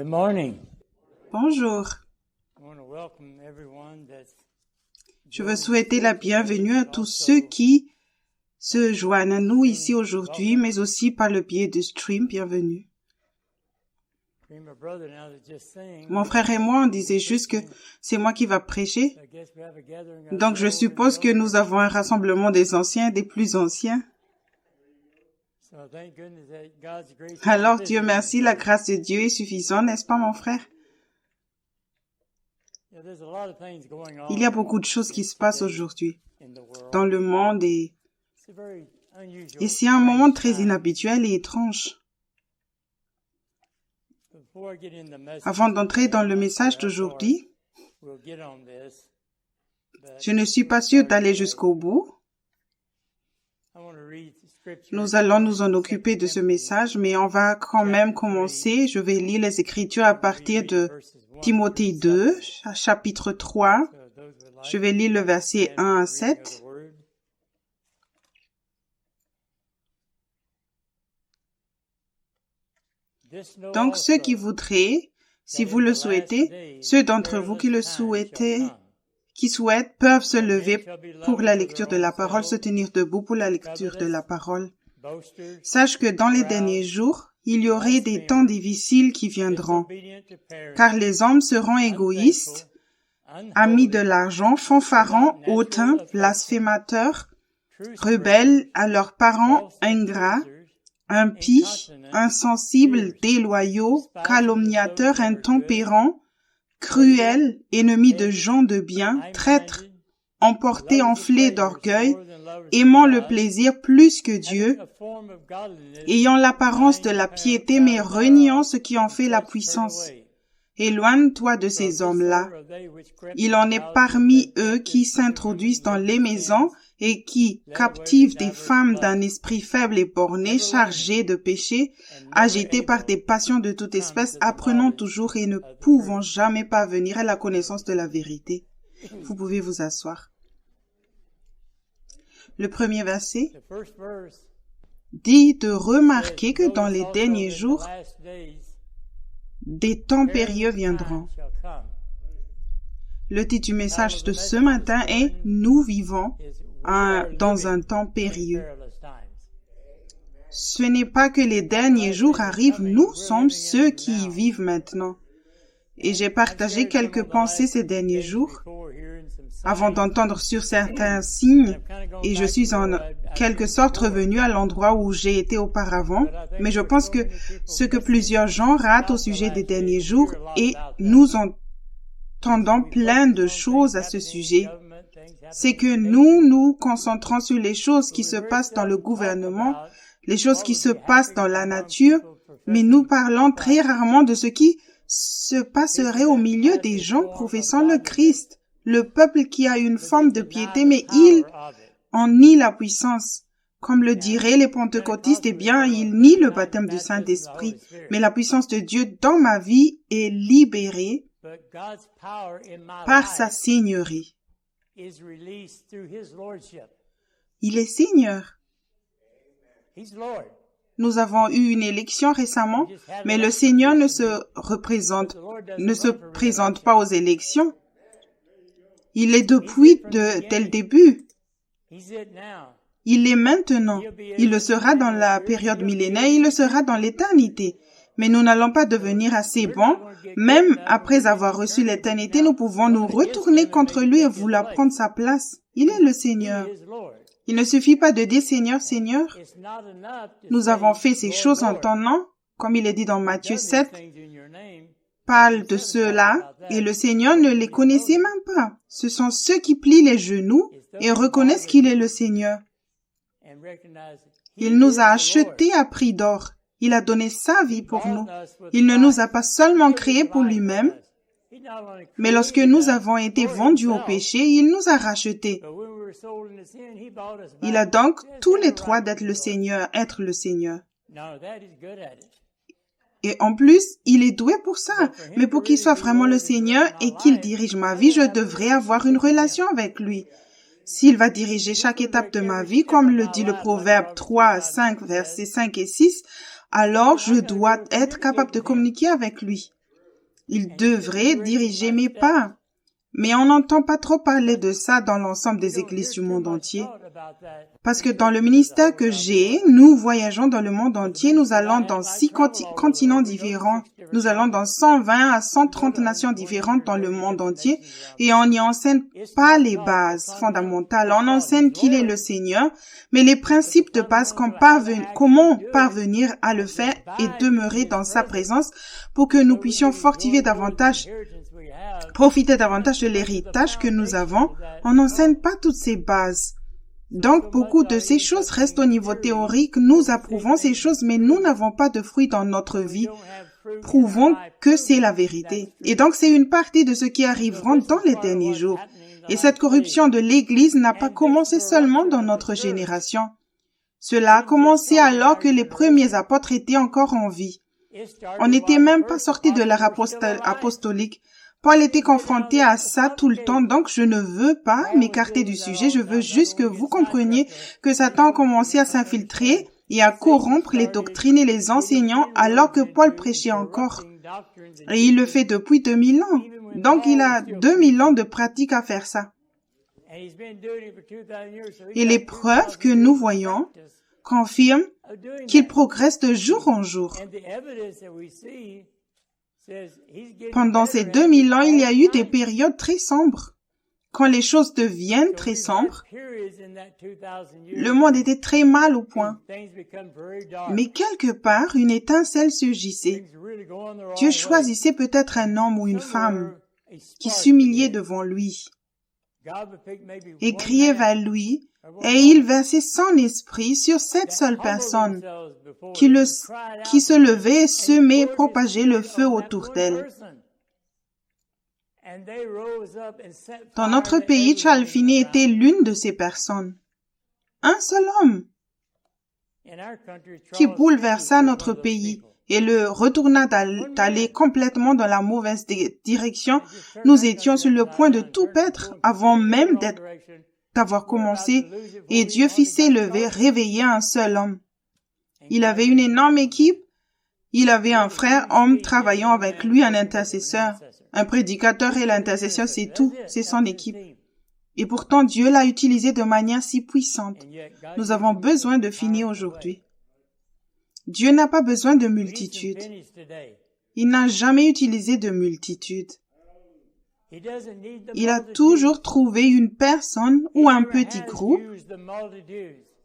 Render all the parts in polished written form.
Good morning. Bonjour. I want to welcome everyone that's Je veux souhaiter la bienvenue à tous ceux qui se joignent à nous ici aujourd'hui, mais aussi par le biais du stream. Bienvenue. my brother now that just saying. Mon frère et moi, on disait juste que c'est moi qui va prêcher. I guess we have a gathering of Donc, je suppose que nous avons un rassemblement des anciens et des plus anciens. So thank goodness that God's grace is Alors, sufficient. Dieu merci, la grâce de Dieu est suffisante, n'est-ce pas, mon frère? Yeah, there's a lot of things going on Il y a beaucoup de choses qui se passent aujourd'hui in the world. dans le monde et It's a very unusual. c'est un moment très inhabituel et étrange. Before I get in the message, Avant d'entrer dans le message d'aujourd'hui, we'll get on this. But je ne suis pas sûre d'aller jusqu'au bout. I want to read the scripture. Nous allons nous en occuper de ce message, mais on va quand même commencer. Je vais lire les Écritures à partir de Timothée 2, chapitre 3. So those would like Je vais lire le verset 1 à reading of 7. the word. This know Donc, ceux also qui voudraient, si vous le souhaitez, ceux d'entre vous qui le souhaitent peuvent se lever pour la lecture de la parole, se tenir debout pour la lecture de la parole. boasters, Sache que dans les derniers jours, il y aurait des temps difficiles qui viendront, disobedient to parents, car les hommes seront égoïstes, amis de l'argent, fanfarons, hautains, blasphémateurs, rebelles à leurs parents, ingrats, impies, insensibles, déloyaux, calomniateurs, intempérants, cruels, ennemis de gens de bien, traîtres, emportés, enflés d'orgueil, aimant le plaisir plus que Dieu, ayant l'apparence de la piété, mais reniant ce qui en fait la puissance. Éloigne-toi de ces hommes-là. Il en est parmi eux qui s'introduisent dans les maisons et qui captivent des femmes d'un esprit faible et borné, chargées de péché, agitées par des passions de toute espèce, apprenant toujours et ne pouvant jamais parvenir à la connaissance de la vérité. Vous pouvez vous asseoir. Le premier verset The first verse dit de remarquer que dans les derniers jours, des temps périlleux viendront. Le titre du message de ce matin est « Nous vivons dans un temps périlleux ». Ce n'est pas que les derniers jours arrivent, nous sommes ceux qui y vivent maintenant. Et j'ai partagé quelques pensées ces derniers jours avant d'entendre sur certains signes, et je suis en quelque sorte revenu à l'endroit où j'ai été auparavant, mais je pense que ce que plusieurs gens ratent au sujet des derniers jours, et nous entendons plein de choses à ce sujet, c'est que nous nous concentrons sur les choses qui se passent dans le gouvernement, les choses qui se passent dans la nature, mais nous parlons très rarement de ce qui se passerait au milieu des gens professant le Christ, le peuple qui a une forme de piété, mais il en nie la puissance. Comme le diraient les pentecôtistes, eh bien, il nie le baptême du Saint-Esprit, mais la puissance de Dieu dans ma vie est libérée par sa seigneurie. Il est Seigneur. Nous avons eu une élection récemment, mais le Seigneur ne se présente pas aux élections. Il est depuis dès le début. Il est maintenant. Il le sera dans la période millénaire, il le sera dans l'éternité. Mais nous n'allons pas devenir assez bons. Même après avoir reçu l'éternité, nous pouvons nous retourner contre lui et vouloir prendre sa place. Il est le Seigneur. Il ne suffit pas de dire Seigneur, Seigneur. Nous avons fait ces choses en ton nom, comme il est dit dans Matthieu 7, parle de ceux-là, et le Seigneur ne les connaissait même pas. Ce sont ceux qui plient les genoux et reconnaissent qu'il est le Seigneur. Il nous a achetés à prix d'or. Il a donné sa vie pour nous. Il ne nous a pas seulement créés pour lui-même, mais lorsque nous avons été vendus au péché, il nous a rachetés. Il a donc tous les droits d'être le Seigneur, Et en plus, il est doué pour ça. Mais pour qu'il soit vraiment le Seigneur et qu'il dirige ma vie, je devrais avoir une relation avec lui. S'il va diriger chaque étape de ma vie, comme le dit le Proverbe 3, 5, versets 5 et 6, alors je dois être capable de communiquer avec lui. Il devrait diriger mes pas. Mais on n'entend pas trop parler de ça dans l'ensemble des églises du monde entier. Parce que dans le ministère que j'ai, nous voyageons dans le monde entier, nous allons dans 6 continents différents. Nous allons dans 120 à 130 nations différentes dans le monde entier et on n'y enseigne pas les bases fondamentales. On enseigne qu'il est le Seigneur, mais les principes de base, comment parvenir à le faire et demeurer dans sa présence pour que nous puissions fortifier davantage, profiter davantage de l'héritage que nous avons, on n'enseigne pas toutes ces bases. Donc, beaucoup de ces choses restent au niveau théorique. Nous approuvons ces choses, mais nous n'avons pas de fruits dans notre vie. Prouvons que c'est la vérité. Et donc, c'est une partie de ce qui arrivera dans les derniers jours. Et cette corruption de l'Église n'a pas commencé seulement dans notre génération. Cela a commencé alors que les premiers apôtres étaient encore en vie. On n'était même pas sortis de l'ère apostolique. Paul était confronté à ça tout le temps, donc je ne veux pas m'écarter du sujet, je veux juste que vous compreniez que Satan a commencé à s'infiltrer et à corrompre les doctrines et les enseignants alors que Paul prêchait encore. Et il le fait depuis 2000 ans, donc il a 2000 ans de pratique à faire ça. Et les preuves que nous voyons confirment qu'il progresse de jour en jour. Pendant ces 2000 ans, il y a eu des périodes très sombres. Quand les choses deviennent très sombres, le monde était très mal au point. Mais quelque part, une étincelle surgissait. Dieu choisissait peut-être un homme ou une femme qui s'humiliait devant lui et criait vers lui, et il versait son esprit sur cette seule personne qui se levait, semait, propageait le feu autour d'elle. Dans notre pays, Charles Finney était l'une de ces personnes. Un seul homme qui bouleversa notre pays et le retourna d'aller complètement dans la mauvaise direction. Nous étions sur le point de tout perdre avant même d'avoir commencé, et Dieu fit s'élever, réveiller un seul homme. Il avait une énorme équipe. Il avait un frère homme travaillant avec lui, un intercesseur. Un prédicateur et l'intercesseur, c'est tout, c'est son équipe. Et pourtant, Dieu l'a utilisé de manière si puissante. Nous avons besoin de finir aujourd'hui. Dieu n'a pas besoin de multitudes. Il n'a jamais utilisé de multitudes. Il a toujours trouvé une personne ou un petit groupe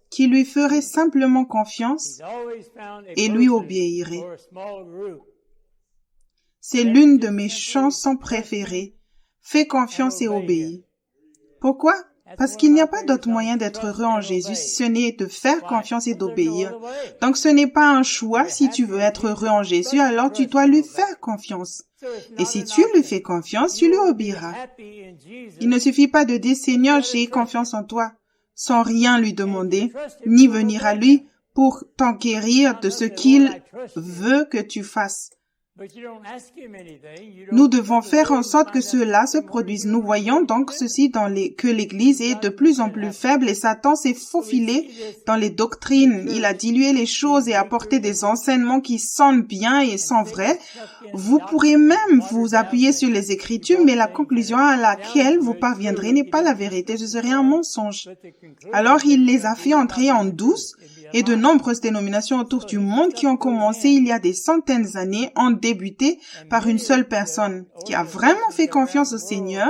qui lui ferait simplement confiance et lui obéirait. C'est l'une de mes chansons préférées. Fais confiance et obéis. Pourquoi? Parce qu'il n'y a pas d'autre moyen d'être heureux en Jésus si ce n'est de faire confiance et d'obéir. Donc ce n'est pas un choix. Si tu veux être heureux en Jésus, alors tu dois lui faire confiance. Et si tu lui fais confiance, tu lui obéiras. Il ne suffit pas de dire « Seigneur, j'ai confiance en toi » sans rien lui demander, ni venir à lui pour t'enquérir de ce qu'il veut que tu fasses. Nous devons faire en sorte que cela se produise. Nous voyons donc ceci que l'Église est de plus en plus faible et Satan s'est faufilé dans les doctrines. Il a dilué les choses et apporté des enseignements qui sonnent bien et sont vrais. Vous pourrez même vous appuyer sur les Écritures, mais la conclusion à laquelle vous parviendrez n'est pas la vérité, ce serait un mensonge. Alors il les a fait entrer en douce et de nombreuses dénominations autour du monde qui ont commencé il y a des centaines d'années ont débuté par une seule personne qui a vraiment fait confiance au Seigneur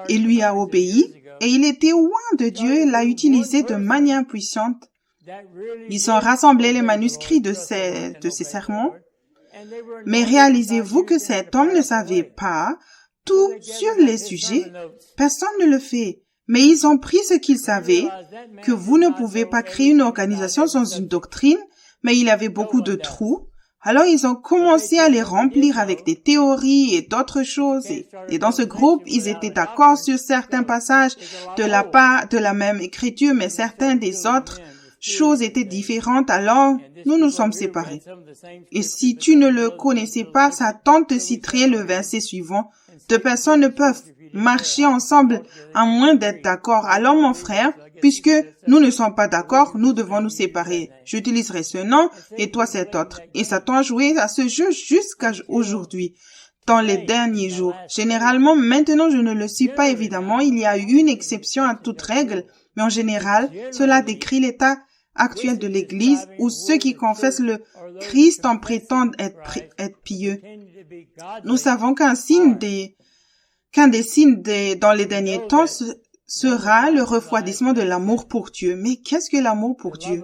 et lui a obéi, et il était loin de Dieu et l'a utilisé de manière puissante. Ils ont rassemblé les manuscrits de ces sermons, mais réalisez-vous que cet homme ne savait pas tout sur les sujets. Personne ne le fait. Mais ils ont pris ce qu'ils savaient, que vous ne pouvez pas créer une organisation sans une doctrine, mais il y avait beaucoup de trous. Alors ils ont commencé à les remplir avec des théories et d'autres choses. Et dans ce groupe, ils étaient d'accord sur certains passages de la même écriture, mais certains des autres choses étaient différentes. Alors, nous nous sommes séparés. Et si tu ne le connaissais pas, Satan te citerait le verset suivant. Deux personnes ne peuvent marcher ensemble à moins d'être d'accord. Alors, mon frère, puisque nous ne sommes pas d'accord, nous devons nous séparer. J'utiliserai ce nom et toi cet autre. Et Satan a joué à ce jeu jusqu'à aujourd'hui. dans les derniers jours. Généralement, maintenant, je ne le suis pas évidemment. Il y a eu une exception à toute règle, mais en général, cela décrit l'état actuel de l'Église où ceux qui confessent le Christ en prétendent être pieux. Nous savons qu'un des signes dans les derniers temps sera le refroidissement de l'amour pour Dieu. Mais qu'est-ce que l'amour pour Dieu?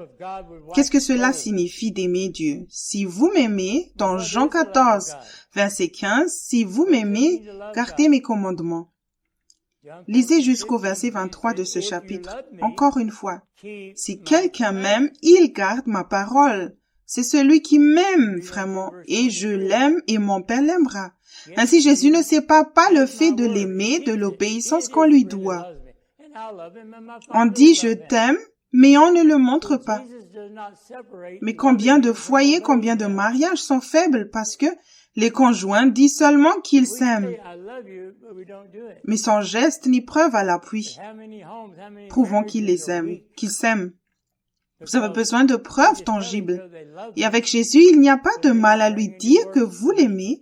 Qu'est-ce que cela signifie d'aimer Dieu? Si vous m'aimez, dans Jean 14, verset 15, si vous m'aimez, gardez mes commandements. Lisez jusqu'au verset 23 de ce chapitre. Encore une fois, si quelqu'un m'aime, il garde ma parole. C'est celui qui m'aime vraiment, et je l'aime et mon Père l'aimera. Ainsi, Jésus ne sépare pas le fait de l'aimer de l'obéissance qu'on lui doit. On dit « je t'aime », mais on ne le montre pas. Mais combien de foyers, combien de mariages sont faibles parce que les conjoints disent seulement qu'ils s'aiment, mais sans geste ni preuve à l'appui, prouvant qu'ils les aiment, qu'ils s'aiment. Vous avez besoin de preuves tangibles. Et avec Jésus, il n'y a pas de mal à lui dire que vous l'aimez.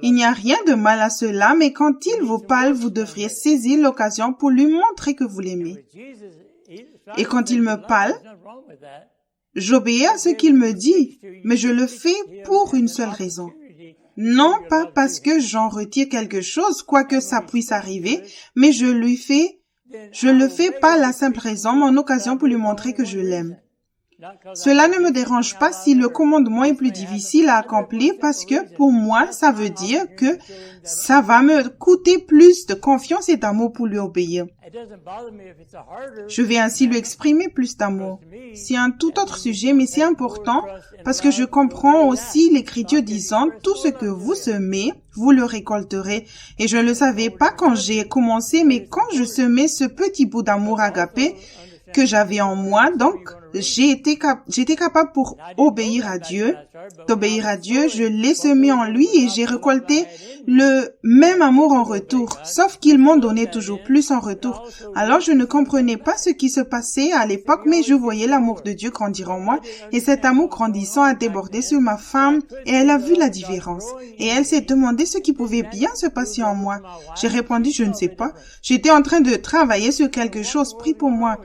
Il n'y a rien de mal à cela, mais quand il vous parle, vous devriez saisir l'occasion pour lui montrer que vous l'aimez. Et quand il me parle, j'obéis à ce qu'il me dit, mais je le fais pour une seule raison. Non pas parce que j'en retire quelque chose, quoique ça puisse arriver, mais je le fais par la simple raison, mon occasion pour lui montrer que je l'aime. Cela ne me dérange pas si le commandement est plus difficile à accomplir parce que pour moi, ça veut dire que ça va me coûter plus de confiance et d'amour pour lui obéir. Je vais ainsi lui exprimer plus d'amour. C'est un tout autre sujet, mais c'est important parce que je comprends aussi l'Écriture disant « Tout ce que vous semez, vous le récolterez ». Et je ne le savais pas quand j'ai commencé, mais quand je semais ce petit bout d'amour agapé que j'avais en moi, donc j'étais capable pour obéir à Dieu, je l'ai semé en lui et j'ai récolté le même amour en retour, sauf qu'ils m'ont donné toujours plus en retour. Alors je ne comprenais pas ce qui se passait à l'époque, mais je voyais l'amour de Dieu grandir en moi et cet amour grandissant a débordé sur ma femme et elle a vu la différence. Et elle s'est demandé ce qui pouvait bien se passer en moi. J'ai répondu, je ne sais pas. J'étais en train de travailler sur quelque chose, prie pour moi.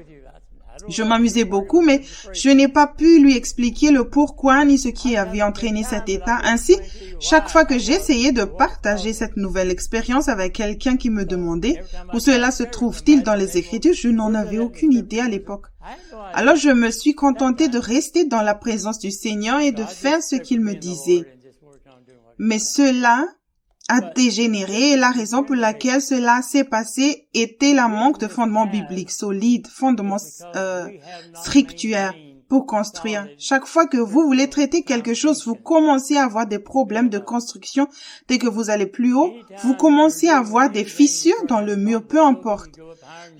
Je m'amusais beaucoup, mais je n'ai pas pu lui expliquer le pourquoi ni ce qui avait entraîné cet état. Ainsi, chaque fois que j'essayais de partager cette nouvelle expérience avec quelqu'un qui me demandait où cela se trouve-t-il dans les Écritures, je n'en avais aucune idée à l'époque. Alors je me suis contentée de rester dans la présence du Seigneur et de faire ce qu'il me disait. Mais cela a dégénéré et la raison pour laquelle cela s'est passé était la manque de fondements bibliques solides, fondements scripturaires pour construire. Chaque fois que vous voulez traiter quelque chose, vous commencez à avoir des problèmes de construction. Dès que vous allez plus haut, vous commencez à avoir des fissures dans le mur, peu importe.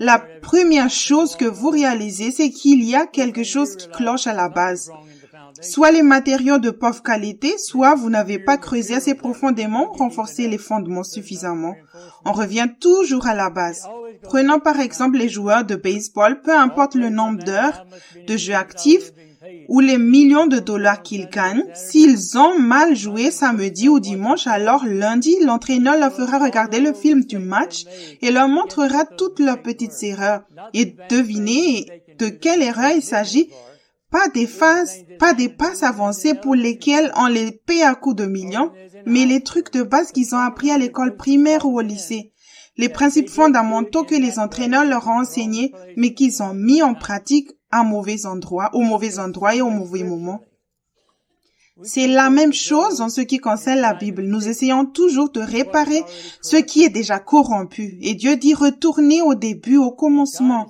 La première chose que vous réalisez, c'est qu'il y a quelque chose qui cloche à la base. Soit les matériaux de pauvre qualité, soit vous n'avez pas creusé assez profondément, renforcé les fondements suffisamment. On revient toujours à la base. Prenons par exemple les joueurs de baseball, peu importe le nombre d'heures de jeu actifs ou les millions de dollars qu'ils gagnent, s'ils ont mal joué samedi ou dimanche, alors lundi, l'entraîneur leur fera regarder le film du match et leur montrera toutes leurs petites erreurs. Et devinez de quelle erreur il s'agit. Pas des passes avancées pour lesquelles on les paie à coups de millions, mais les trucs de base qu'ils ont appris à l'école primaire ou au lycée. Les principes fondamentaux que les entraîneurs leur ont enseignés, mais qu'ils ont mis en pratique au mauvais endroit et au mauvais moment. C'est la même chose en ce qui concerne la Bible. Nous essayons toujours de réparer ce qui est déjà corrompu. Et Dieu dit retournez au début, au commencement.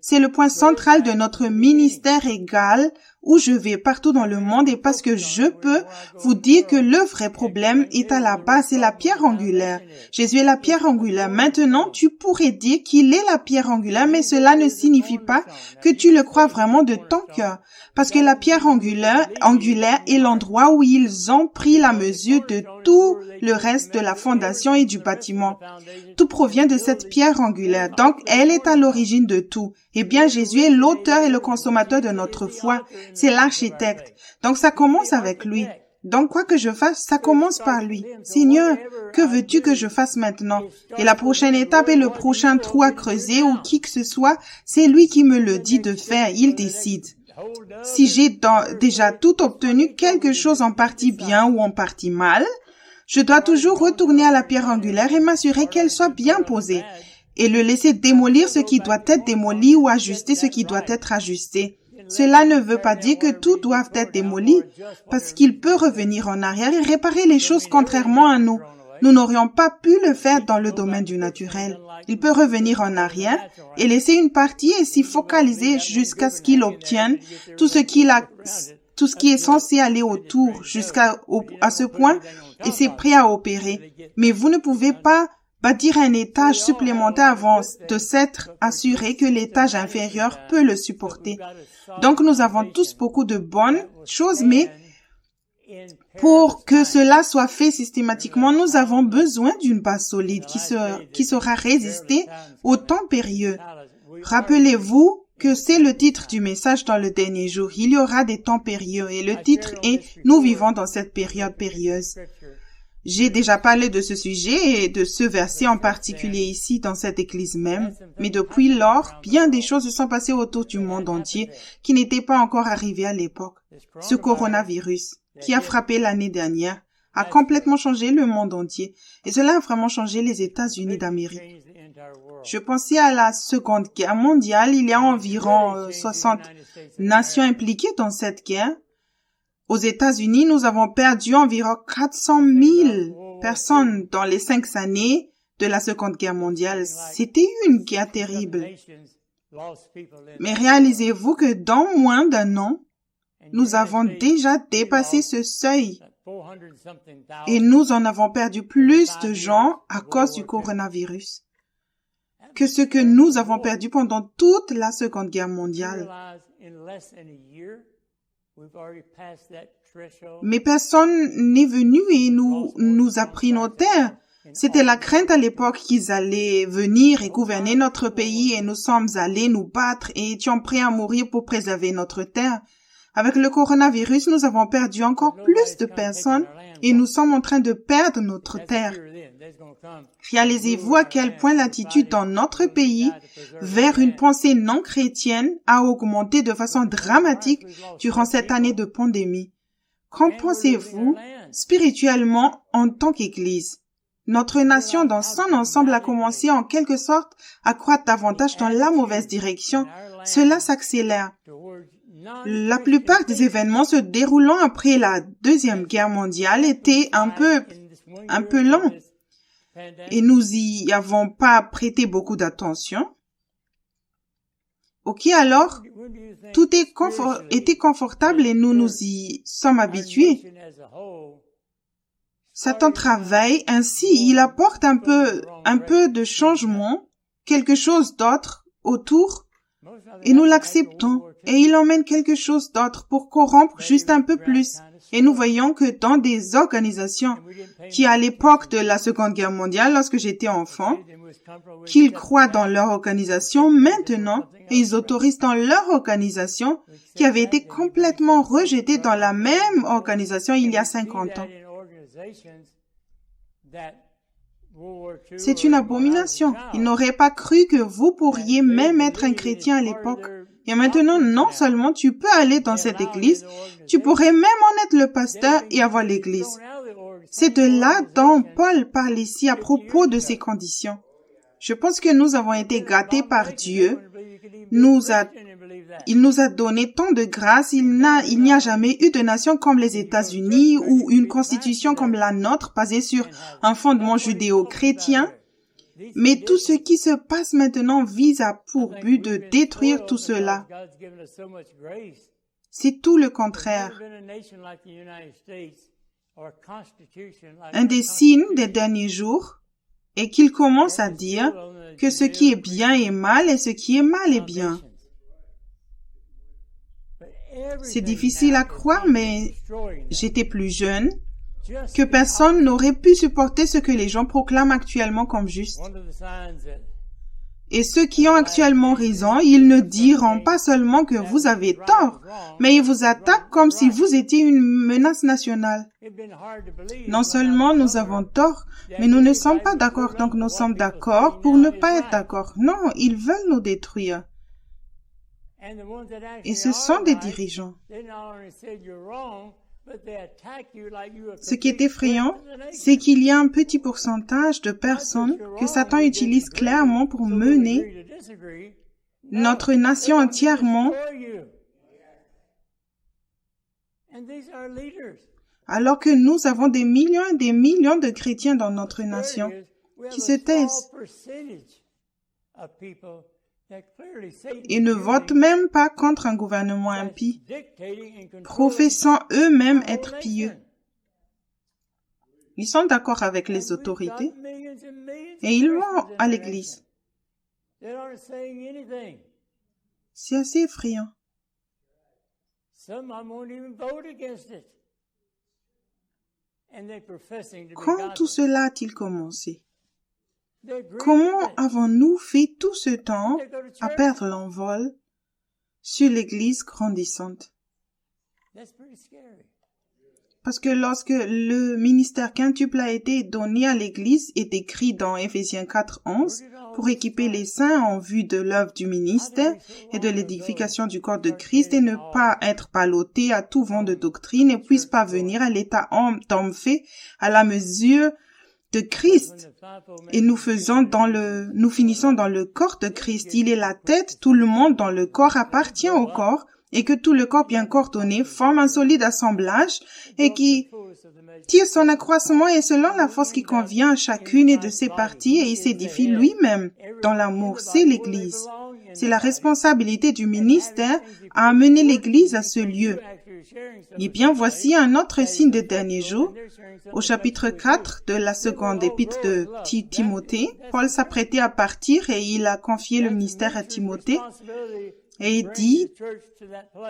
C'est le point central de notre ministère égal où je vais partout dans le monde et parce que je peux vous dire que le vrai problème est à la base, c'est la pierre angulaire. Jésus est la pierre angulaire. Maintenant, tu pourrais dire qu'il est la pierre angulaire, mais cela ne signifie pas que tu le crois vraiment de ton cœur. Parce que la pierre angulaire est l'endroit où ils ont pris la mesure de tout le reste de la fondation et du bâtiment. Tout provient de cette pierre angulaire, donc elle est à l'origine de tout. Eh bien, Jésus est l'auteur et le consommateur de notre foi. C'est l'architecte. Donc ça commence avec lui. Donc, quoi que je fasse, ça commence par lui. Seigneur, que veux-tu que je fasse maintenant? Et la prochaine étape et le prochain trou à creuser ou qui que ce soit, c'est lui qui me le dit de faire. Il décide. Si j'ai déjà tout obtenu, quelque chose en partie bien ou en partie mal, je dois toujours retourner à la pierre angulaire et m'assurer qu'elle soit bien posée et le laisser démolir ce qui doit être démoli ou ajuster ce qui doit être ajusté. Cela ne veut pas dire que tout doit être démoli, parce qu'il peut revenir en arrière et réparer les choses contrairement à nous. Nous n'aurions pas pu le faire dans le domaine du naturel. Il peut revenir en arrière et laisser une partie et s'y focaliser jusqu'à ce qu'il obtienne tout ce qui est censé aller autour jusqu'à ce point et c'est prêt à opérer. Mais vous ne pouvez pas bâtir un étage supplémentaire avant de s'être assuré que l'étage inférieur peut le supporter. Donc, nous avons tous beaucoup de bonnes choses, mais pour que cela soit fait systématiquement, nous avons besoin d'une base solide qui saura résister aux temps périlleux. Rappelez-vous que c'est le titre du message dans le dernier jour. Il y aura des temps périlleux et le titre est « Nous vivons dans cette période périlleuse ». J'ai déjà parlé de ce sujet et de ce verset en particulier ici dans cette église même, mais depuis lors, bien des choses se sont passées autour du monde entier qui n'étaient pas encore arrivées à l'époque. Ce coronavirus, qui a frappé l'année dernière, a complètement changé le monde entier et cela a vraiment changé les États-Unis d'Amérique. Je pensais à la Seconde Guerre mondiale, il y a environ 60 nations impliquées dans cette guerre. Aux États-Unis, nous avons perdu environ 400 000 personnes dans les 5 années de la Seconde Guerre mondiale. C'était une guerre terrible. Mais réalisez-vous que dans moins d'un an, nous avons déjà dépassé ce seuil et nous en avons perdu plus de gens à cause du coronavirus que ce que nous avons perdu pendant toute la Seconde Guerre mondiale. Mais personne n'est venu et nous a pris nos terres. C'était la crainte à l'époque qu'ils allaient venir et gouverner notre pays et nous sommes allés nous battre et étions prêts à mourir pour préserver notre terre. Avec le coronavirus, nous avons perdu encore plus de personnes et nous sommes en train de perdre notre terre. Réalisez-vous à quel point l'attitude dans notre pays vers une pensée non chrétienne a augmenté de façon dramatique durant cette année de pandémie. Qu'en pensez-vous spirituellement en tant qu'Église? Notre nation dans son ensemble a commencé en quelque sorte à croître davantage dans la mauvaise direction. Cela s'accélère. La plupart des événements se déroulant après la Deuxième Guerre mondiale étaient un peu lents. Et nous y avons pas prêté beaucoup d'attention. Ok, alors, tout était confortable et nous nous y sommes habitués. Satan travaille ainsi, il apporte un peu de changement, quelque chose d'autre autour, et nous l'acceptons. Et il emmène quelque chose d'autre pour corrompre juste un peu plus. Et nous voyons que dans des organisations qui, à l'époque de la Seconde Guerre mondiale, lorsque j'étais enfant, qu'ils croient dans leur organisation maintenant, et ils autorisent dans leur organisation qui avait été complètement rejetée dans la même organisation il y a 50 ans. C'est une abomination. Ils n'auraient pas cru que vous pourriez même être un chrétien à l'époque. Et maintenant, non seulement tu peux aller dans cette église, tu pourrais même en être le pasteur et avoir l'église. C'est de là dont Paul parle ici à propos de ces conditions. Je pense que nous avons été gâtés par Dieu. Il nous a donné tant de grâce. Il n'y a jamais eu de nation comme les États-Unis ou une constitution comme la nôtre basée sur un fondement judéo-chrétien. Mais tout ce qui se passe maintenant vise à pour but de détruire tout cela. C'est tout le contraire. Un des signes des derniers jours est qu'il commence à dire que ce qui est bien est mal et ce qui est mal est bien. C'est difficile à croire, mais j'étais plus jeune, que personne n'aurait pu supporter ce que les gens proclament actuellement comme juste. Et ceux qui ont actuellement raison, ils ne diront pas seulement que vous avez tort, mais ils vous attaquent comme si vous étiez une menace nationale. Non seulement nous avons tort, mais nous ne sommes pas d'accord, donc nous sommes d'accord pour ne pas être d'accord. Non, ils veulent nous détruire. Et ce sont des dirigeants. Ce qui est effrayant, c'est qu'il y a un petit pourcentage de personnes que Satan utilise clairement pour mener notre nation entièrement, alors que nous avons des millions et des millions de chrétiens dans notre nation qui se taisent et ne votent même pas contre un gouvernement impie, professant eux-mêmes être pieux. Ils sont d'accord avec les autorités et ils vont à l'église. C'est assez effrayant. Quand tout cela a-t-il commencé? Comment avons-nous fait tout ce temps à perdre l'envol sur l'Église grandissante? Parce que lorsque le ministère quintuple a été donné à l'Église, est écrit dans Éphésiens 4:11, pour équiper les saints en vue de l'œuvre du ministère et de l'édification du corps de Christ et ne pas être ballotté à tout vent de doctrine et puisse parvenir à l'état d'homme fait à la mesure de Christ. Et nous finissons dans le corps de Christ. Il est la tête, tout le monde dans le corps appartient au corps et que tout le corps bien coordonné forme un solide assemblage et qui tire son accroissement et selon la force qui convient à chacune de ses parties et il s'édifie lui-même dans l'amour. C'est l'Église. C'est la responsabilité du ministère à amener l'Église à ce lieu. Eh bien, voici un autre signe des derniers jours. Au chapitre 4 de la seconde épître de Timothée, Paul s'apprêtait à partir et il a confié le ministère à Timothée. Et il dit,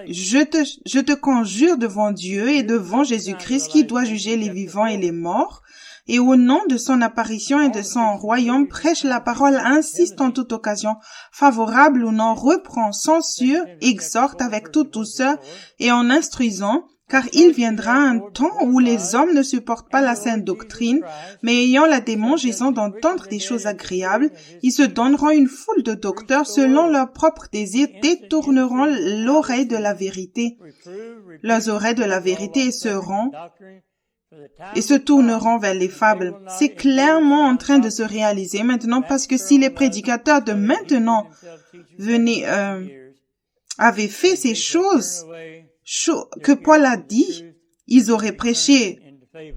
je te conjure devant Dieu et devant Jésus-Christ qui doit juger les vivants et les morts, et au nom de son apparition et de son royaume, prêche la parole, insiste en toute occasion, favorable ou non, reprend, censure, exhorte avec toute douceur et en instruisant, car il viendra un temps où les hommes ne supportent pas la sainte doctrine, mais ayant la démangeaison d'entendre des choses agréables, ils se donneront une foule de docteurs selon leurs propres désirs, détourneront l'oreille de la vérité. Leurs oreilles de la vérité et se tourneront vers les fables. C'est clairement en train de se réaliser maintenant parce que si les prédicateurs de maintenant avaient fait ces choses que Paul a dit, ils auraient prêché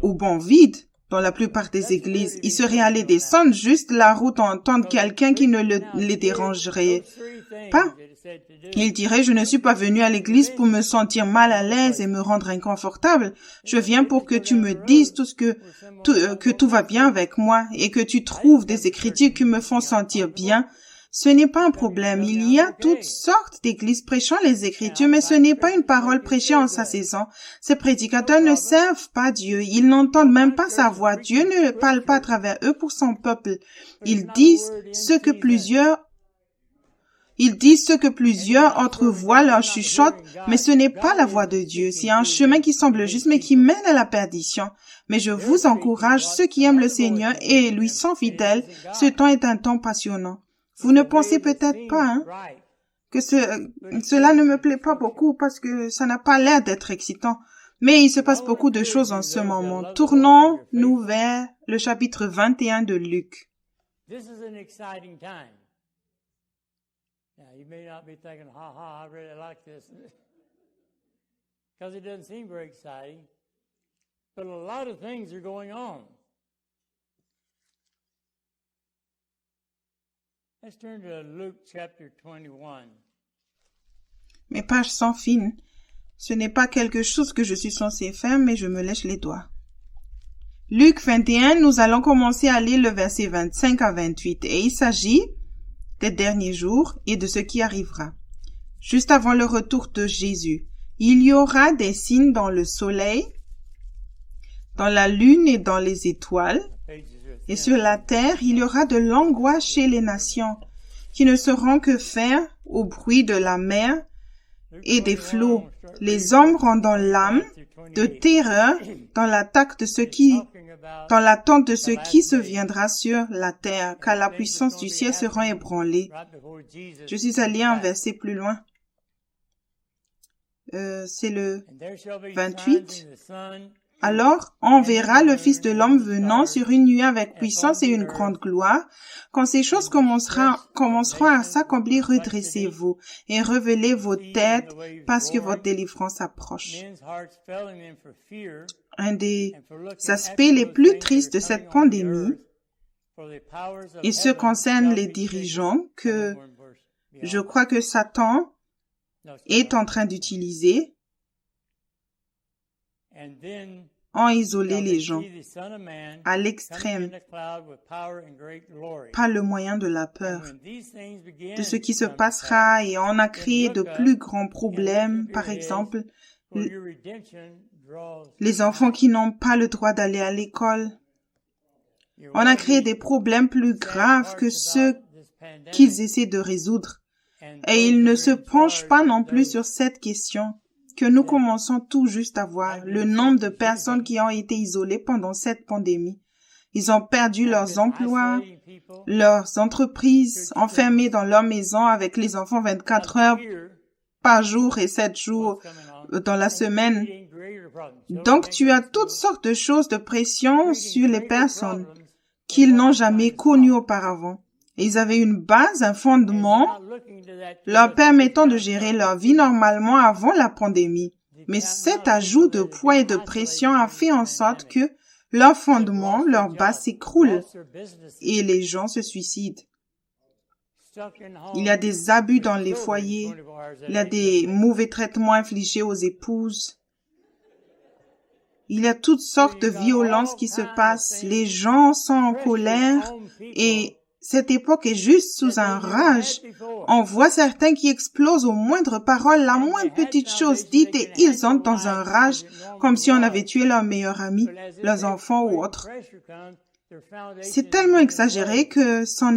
au bon vide dans la plupart des églises. Ils seraient allés descendre juste la route en entendre quelqu'un qui ne les dérangerait pas. Il dirait, je ne suis pas venu à l'église pour me sentir mal à l'aise et me rendre inconfortable. Je viens pour que tu me dises que tout va bien avec moi et que tu trouves des écritures qui me font sentir bien. Ce n'est pas un problème. Il y a toutes sortes d'églises prêchant les Écritures, mais ce n'est pas une parole prêchée en sa saison. Ces prédicateurs ne servent pas Dieu. Ils n'entendent même pas sa voix. Dieu ne parle pas à travers eux pour son peuple. Ils disent ce que plusieurs entrevoient leur chuchote, mais ce n'est pas la voix de Dieu. C'est un chemin qui semble juste, mais qui mène à la perdition. Mais je vous encourage, ceux qui aiment le Seigneur et lui sont fidèles, ce temps est un temps passionnant. Vous ne pensez peut-être pas que cela ne me plaît pas beaucoup parce que ça n'a pas l'air d'être excitant. Mais il se passe beaucoup de choses en ce moment. Tournons-nous vers le chapitre 21 de Luc. This is an exciting time. Now, you may not be thinking, I really like this. Because it doesn't seem very exciting. But a lot of things are going on. Let's turn to Luke chapter 21. Mes pages sont fines. Ce n'est pas quelque chose que je suis censé faire, mais je me lèche les doigts. Luc 21, nous allons commencer à lire le verset 25 à 28 et il s'agit des derniers jours et de ce qui arrivera. Juste avant le retour de Jésus, il y aura des signes dans le soleil, dans la lune et dans les étoiles, et sur la terre, il y aura de l'angoisse chez les nations, qui ne sauront que faire au bruit de la mer et des flots. Les hommes rendant l'âme de terreur dans l'attaque de dans l'attente de ce qui se viendra sur la terre, car la puissance du ciel sera ébranlée. Je suis allé un verset plus loin. C'est le 28. Alors, on verra le Fils de l'homme venant sur une nuée avec puissance et une grande gloire. Quand ces choses commenceront à s'accomplir, redressez-vous et révélez vos têtes parce que votre délivrance approche. Un des aspects les plus tristes de cette pandémie, et ce concerne les dirigeants que je crois que Satan est en train d'utiliser, ont isolé les gens à l'extrême par le moyen de la peur de ce qui se passera, et on a créé de plus grands problèmes, par exemple les enfants qui n'ont pas le droit d'aller à l'école. On a créé des problèmes plus graves que ceux qu'ils essaient de résoudre, et ils ne se penchent pas non plus sur cette question que nous commençons tout juste à voir, le nombre de personnes qui ont été isolées pendant cette pandémie. Ils ont perdu leurs emplois, leurs entreprises, enfermés dans leur maison avec les enfants 24 heures par jour et 7 jours dans la semaine. Donc, tu as toutes sortes de choses de pression sur les personnes qu'ils n'ont jamais connues auparavant. Ils avaient une base, un fondement, leur permettant de gérer leur vie normalement avant la pandémie. Mais cet ajout de poids et de pression a fait en sorte que leur fondement, leur base s'écroule et les gens se suicident. Il y a des abus dans les foyers, il y a des mauvais traitements infligés aux épouses. Il y a toutes sortes de violences qui se passent. Les gens sont en colère et cette époque est juste sous un rage. On voit certains qui explosent aux moindres paroles, la moindre petite chose dite, et ils entrent dans un rage comme si on avait tué leur meilleur ami, leurs enfants ou autres. C'est tellement exagéré que c'en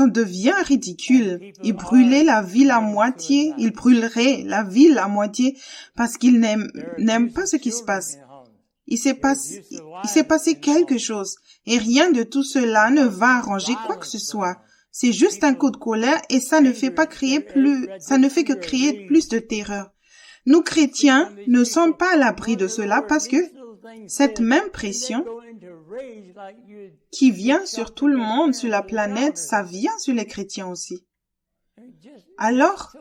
devient ridicule. Ils brûlaient la ville à moitié, ils brûleraient la ville à moitié parce qu'ils n'aiment pas ce qui se passe. Il s'est passé quelque chose. Et rien de tout cela ne va arranger quoi que ce soit. C'est juste un coup de colère et ça ne fait que créer plus de terreur. Nous, chrétiens, ne sommes pas à l'abri de cela parce que cette même pression qui vient sur tout le monde, sur la planète, ça vient sur les chrétiens aussi. Alors,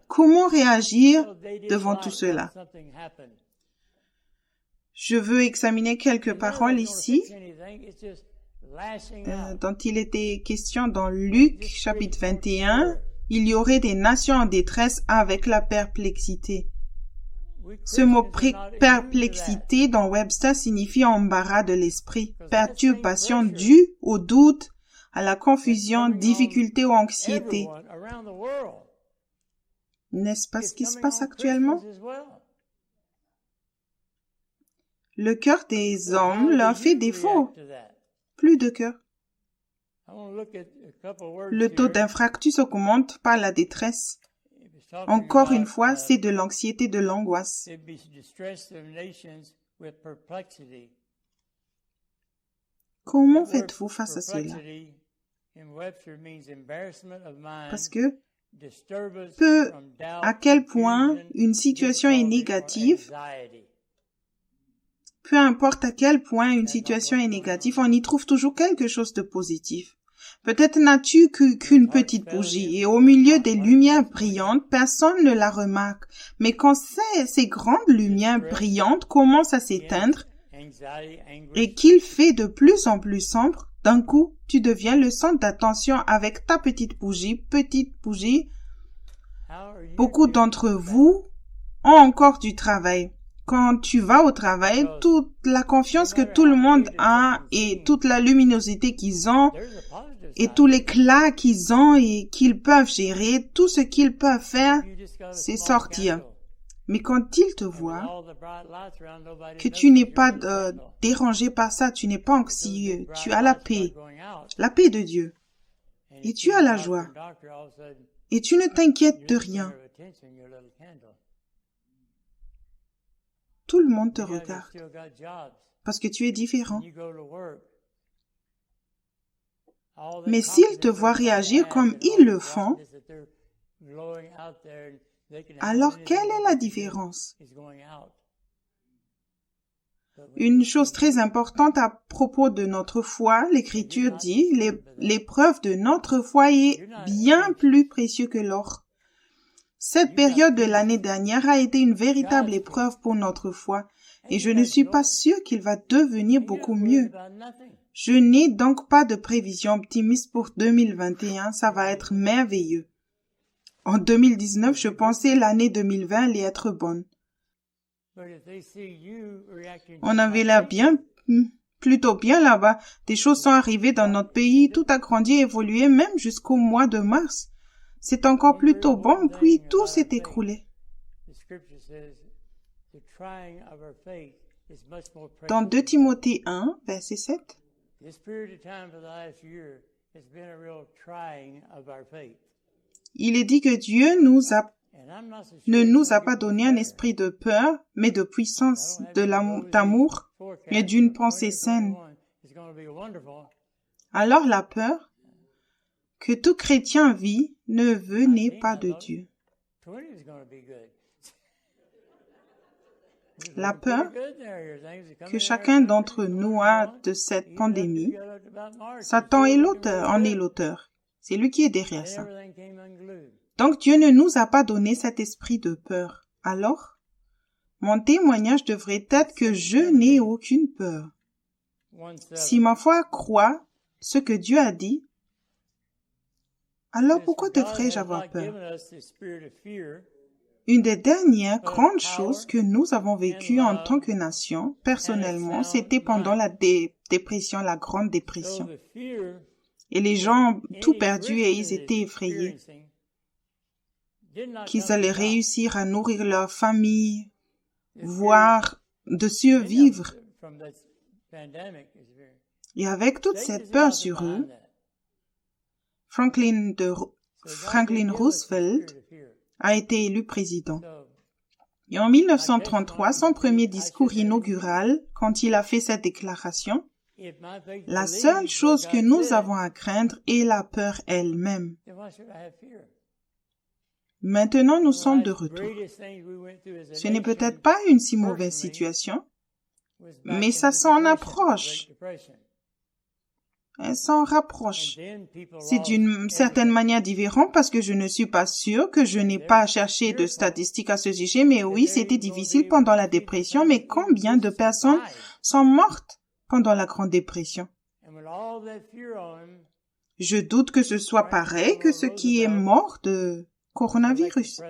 comment réagir devant tout cela? Je veux examiner quelques paroles ici dont il était question dans Luc chapitre 21. Il y aurait des nations en détresse avec la perplexité. Ce mot perplexité dans Webster signifie embarras de l'esprit, perturbation due au doute, à la confusion, difficulté ou anxiété. N'est-ce pas ce qui se passe actuellement? Le cœur des hommes leur fait défaut. Plus de cœur. Le taux d'infarctus augmente par la détresse. Encore une fois, c'est de l'anxiété, de l'angoisse. Comment faites-vous face à cela? Parce que à quel point une situation est négative, peu importe à quel point une situation est négative, on y trouve toujours quelque chose de positif. Peut-être n'as-tu qu'une petite bougie et au milieu des lumières brillantes, personne ne la remarque. Mais quand ces grandes lumières brillantes commencent à s'éteindre et qu'il fait de plus en plus sombre, d'un coup, tu deviens le centre d'attention avec ta petite bougie. Beaucoup d'entre vous ont encore du travail. Quand tu vas au travail, toute la confiance que tout le monde a et toute la luminosité qu'ils ont et tout l'éclat qu'ils ont et qu'ils peuvent gérer, tout ce qu'ils peuvent faire, c'est sortir. Mais quand il te voit, que tu n'es pas dérangé par ça, tu n'es pas anxieux, tu as la paix de Dieu, et tu as la joie, et tu ne t'inquiètes de rien. Tout le monde te regarde, parce que tu es différent. Mais s'ils te voient réagir comme ils le font, alors quelle est la différence? Une chose très importante à propos de notre foi, l'Écriture dit, l'épreuve de notre foi est bien plus précieuse que l'or. Cette période de l'année dernière a été une véritable épreuve pour notre foi, et je ne suis pas sûre qu'il va devenir beaucoup mieux. Je n'ai donc pas de prévision optimiste pour 2021, ça va être merveilleux. En 2019, je pensais l'année 2020 allait être bonne. On avait l'air plutôt bien là-bas. Des choses sont arrivées dans notre pays, tout a grandi et évolué même jusqu'au mois de mars. C'est encore plutôt bon, puis tout s'est écroulé. Dans 2 Timothée 1, verset 7, il est dit que Dieu ne nous a pas donné un esprit de peur, mais de puissance, d'amour et d'une pensée saine. Alors la peur que tout chrétien vit ne venait pas de Dieu. La peur que chacun d'entre nous a de cette pandémie, Satan en est l'auteur. C'est lui qui est derrière ça. Donc Dieu ne nous a pas donné cet esprit de peur. Alors, mon témoignage devrait être que je n'ai aucune peur. Si ma foi croit ce que Dieu a dit, alors pourquoi devrais-je avoir peur? Une des dernières grandes choses que nous avons vécues en tant que nation, personnellement, c'était pendant la dépression, la Grande Dépression. Et les gens ont tout perdu et ils étaient effrayés qu'ils allaient réussir à nourrir leur famille, voire de survivre. Et avec toute cette peur sur eux, Franklin Roosevelt a été élu président. Et en 1933, son premier discours inaugural, quand il a fait cette déclaration, la seule chose que nous avons à craindre est la peur elle-même. Maintenant, nous sommes de retour. Ce n'est peut-être pas une si mauvaise situation, mais ça s'en approche. Elle s'en rapproche. C'est d'une certaine manière différent parce que je ne suis pas sûre que je n'ai pas cherché de statistiques à ce sujet, mais oui, c'était difficile pendant la dépression, mais combien de personnes sont mortes pendant la Grande Dépression? Je doute que ce soit pareil que ce qui est mort de coronavirus.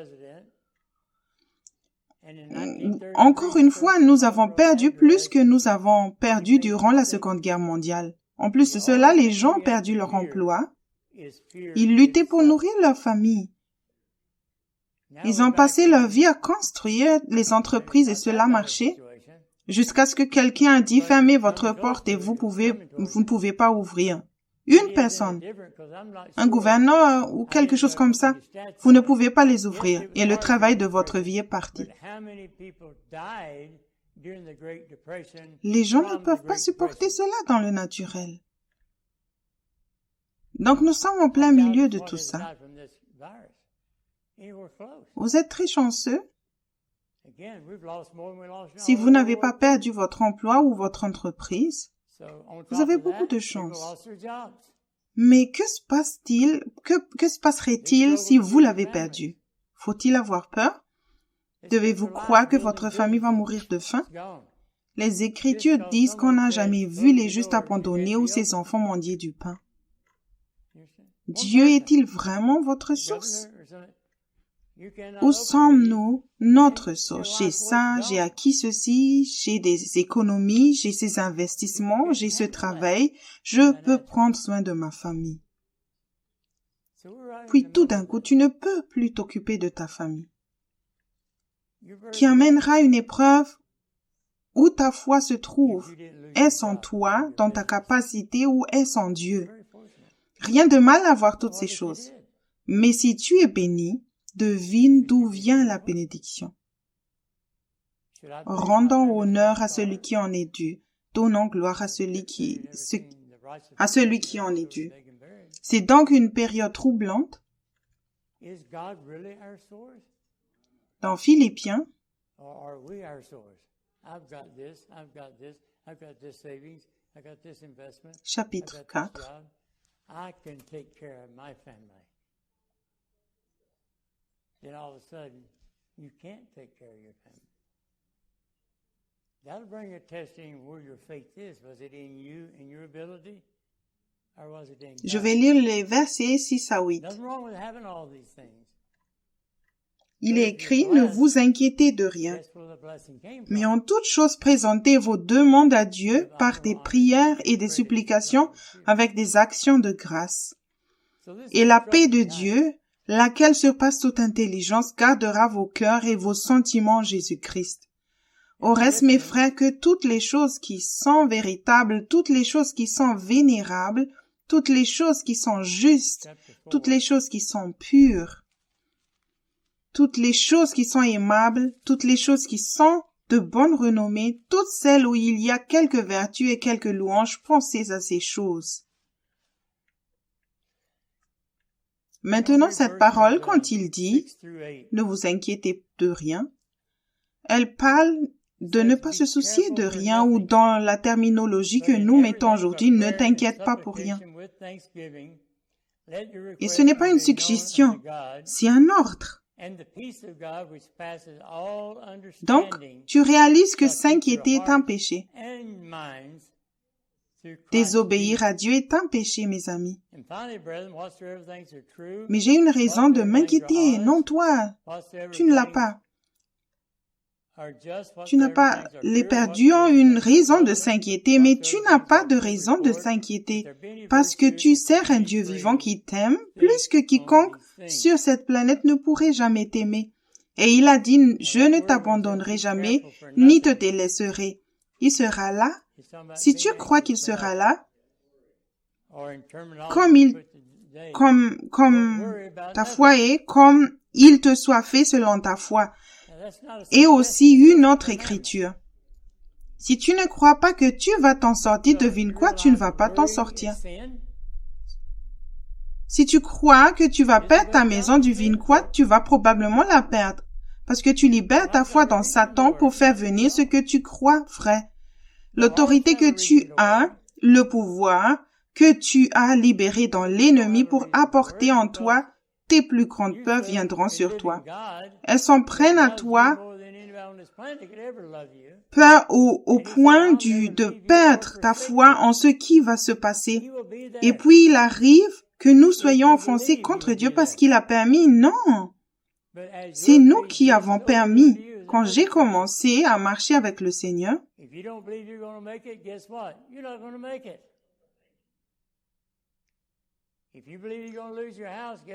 Encore une fois, nous avons perdu plus que nous avons perdu durant la Seconde Guerre mondiale. En plus de cela, les gens ont perdu leur emploi. Ils luttaient pour nourrir leur famille. Ils ont passé leur vie à construire les entreprises et cela marchait jusqu'à ce que quelqu'un a dit « Fermez votre porte et vous ne pouvez pas ouvrir ». Une personne, un gouverneur ou quelque chose comme ça, vous ne pouvez pas les ouvrir et le travail de votre vie est parti. Les gens ne peuvent pas supporter cela dans le naturel. Donc nous sommes en plein milieu de tout ça. Vous êtes très chanceux si vous n'avez pas perdu votre emploi ou votre entreprise. Vous avez beaucoup de chance. Mais que se passe-t-il, que se passerait-il si vous l'avez perdu? Faut-il avoir peur? Devez-vous croire que votre famille va mourir de faim? Les Écritures disent qu'on n'a jamais vu les justes abandonnés ou ses enfants mendier du pain. Dieu est-il vraiment votre source? Où sommes-nous notre source? J'ai ça, j'ai acquis ceci, j'ai des économies, j'ai ces investissements, j'ai ce travail, je peux prendre soin de ma famille. Puis tout d'un coup, tu ne peux plus t'occuper de ta famille. qui amènera une épreuve où ta foi se trouve. Est-ce en toi, dans ta capacité, ou est-ce en Dieu? Rien de mal à voir toutes ces choses. Mais si tu es béni, devine d'où vient la bénédiction. Rendons honneur à celui qui en est dû. Donnons gloire à celui qui en est dû. C'est donc une période troublante. Dans Philippiens, chapitre 4, then all of a sudden, you can't take care of your family. That'll bring a testing where your faith is. Was it in you, in your ability, or was it in God? Je vais lire les versets 6 à 8. Nothing wrong with having all these things. Il est écrit, ne vous inquiétez de rien, That's where the blessing came mais from. en toute chose présentez vos demandes à Dieu par des prières et des supplications avec des actions de grâce. So this Et la paix de Dieu, laquelle surpasse toute intelligence, gardera vos cœurs et vos sentiments en Jésus-Christ. Au reste, mes frères, que toutes les choses qui sont véritables, toutes les choses qui sont vénérables, toutes les choses qui sont justes, toutes les choses qui sont pures, toutes les choses qui sont aimables, toutes les choses qui sont de bonne renommée, toutes celles où il y a quelques vertus et quelques louanges, pensez à ces choses. Maintenant, cette parole, quand il dit « Ne vous inquiétez de rien », elle parle de ne pas se soucier de rien ou dans la terminologie que nous mettons aujourd'hui, « Ne t'inquiète pas pour rien ». Et ce n'est pas une suggestion, c'est un ordre. Donc, tu réalises que s'inquiéter est un péché. Désobéir à Dieu est un péché, mes amis. Mais j'ai une raison de m'inquiéter. Non, toi, tu ne l'as pas. Tu n'as pas. Les perdus ont une raison de s'inquiéter, mais tu n'as pas de raison de s'inquiéter parce que tu sers un Dieu vivant qui t'aime plus que quiconque sur cette planète ne pourrait jamais t'aimer. Et il a dit, je ne t'abandonnerai jamais, ni te délaisserai. Il sera là. Si tu crois qu'il sera là, comme ta foi est, comme il te soit fait selon ta foi. Et aussi une autre écriture. Si tu ne crois pas que tu vas t'en sortir, devine quoi, tu ne vas pas t'en sortir. Si tu crois que tu vas perdre ta maison, devine quoi, tu vas probablement la perdre. Parce que tu libères ta foi dans Satan pour faire venir ce que tu crois vrai. L'autorité que tu as, le pouvoir que tu as libéré dans l'ennemi pour apporter en toi, tes plus grandes peurs viendront sur toi. Elles s'en prennent à toi, peur au point de perdre ta foi en ce qui va se passer. Et puis il arrive que nous soyons offensés contre Dieu parce qu'il a permis. Non, c'est nous qui avons permis. Quand j'ai commencé à marcher avec le Seigneur,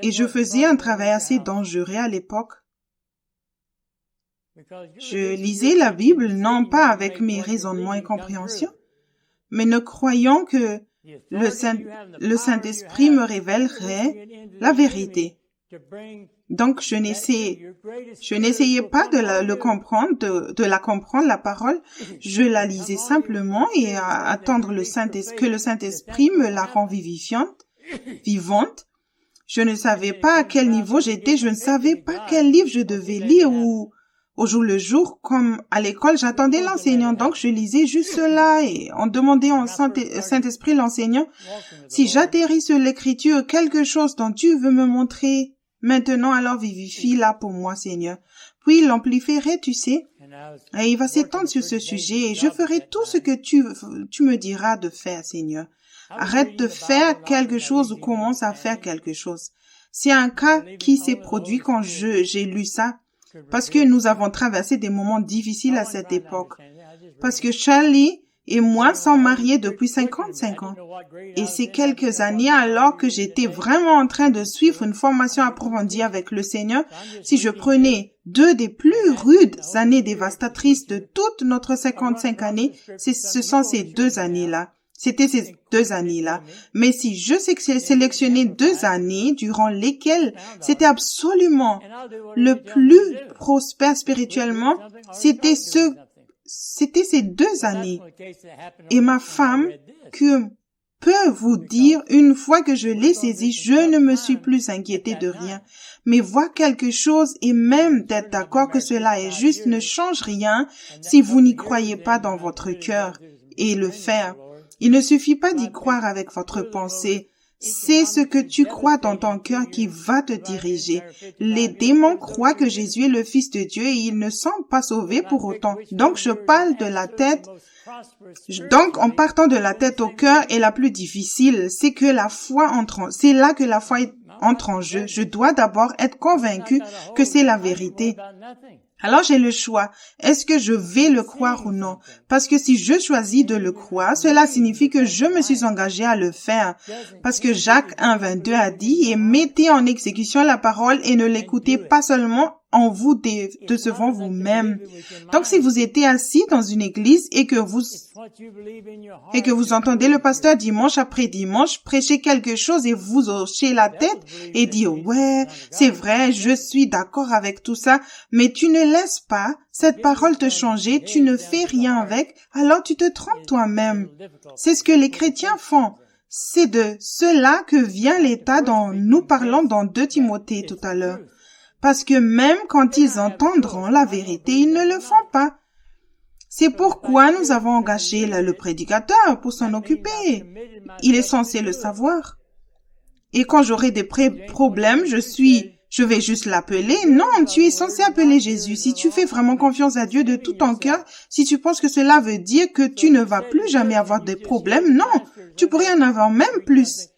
et je faisais un travail assez dangereux à l'époque. Je lisais la Bible non pas avec mes raisonnements et compréhensions, mais ne croyant que le Saint-Esprit me révélerait la vérité. Donc, je n'essayais pas de la comprendre, de la comprendre, la parole. Je la lisais simplement et à attendre que le Saint-Esprit me la rend vivante. Je ne savais pas à quel niveau j'étais, je ne savais pas quel livre je devais lire ou au jour le jour, comme à l'école, j'attendais l'enseignant. Donc, je lisais juste cela et on demandait au Saint-Esprit, l'enseignant, si j'atterris sur l'écriture, quelque chose dont tu veux me montrer, maintenant, alors vivifie-la pour moi, Seigneur. Puis il l'amplifierait, tu sais, et il va s'étendre sur ce sujet et je ferai tout ce que tu me diras de faire, Seigneur. Arrête de faire quelque chose ou commence à faire quelque chose. C'est un cas qui s'est produit quand j'ai lu ça, parce que nous avons traversé des moments difficiles à cette époque. Parce que Charlie et moi sans marier depuis 55 ans. Et c'est quelques années alors que j'étais vraiment en train de suivre une formation approfondie avec le Seigneur. Si je prenais 2 des plus rudes années dévastatrices de toute notre 55 années, ce sont ces 2 années-là. C'était ces 2 années-là. Mais si je sélectionnais 2 années durant lesquelles c'était absolument le plus prospère spirituellement, c'était ces 2 années. Et ma femme, que peut vous dire, une fois que je l'ai saisi, je ne me suis plus inquiétée de rien. Mais voir quelque chose et même d'être d'accord que cela est juste ne change rien si vous n'y croyez pas dans votre cœur et le faire. Il ne suffit pas d'y croire avec votre pensée. C'est ce que tu crois dans ton cœur qui va te diriger. Les démons croient que Jésus est le Fils de Dieu et ils ne sont pas sauvés pour autant. Donc, je parle de la tête. Donc, en partant de la tête au cœur est la plus difficile. C'est que la foi c'est là que la foi entre en jeu. Je dois d'abord être convaincu que c'est la vérité. Alors j'ai le choix. Est-ce que je vais le croire ou non? Parce que si je choisis de le croire, cela signifie que je me suis engagé à le faire. Parce que Jacques 1,22 a dit « Et mettez en exécution la parole et ne l'écoutez pas seulement en vous décevant vous-même. » Donc si vous étiez assis dans une église et que vous entendez le pasteur dimanche après dimanche prêcher quelque chose et vous hochez la tête et dire « Ouais, c'est vrai, je suis d'accord avec tout ça, mais tu ne laisses pas cette parole te changer, tu ne fais rien avec, alors tu te trompes toi-même. » C'est ce que les chrétiens font. C'est de cela que vient l'état dont nous parlons dans 2 Timothée tout à l'heure. Parce que même quand ils entendront la vérité, ils ne le font pas. C'est pourquoi nous avons engagé le prédicateur pour s'en occuper. Il est censé le savoir. Et quand j'aurai des problèmes, je vais juste l'appeler. Non, tu es censé appeler Jésus. Si tu fais vraiment confiance à Dieu de tout ton cœur, si tu penses que cela veut dire que tu ne vas plus jamais avoir de problèmes, non, tu pourrais en avoir même plus.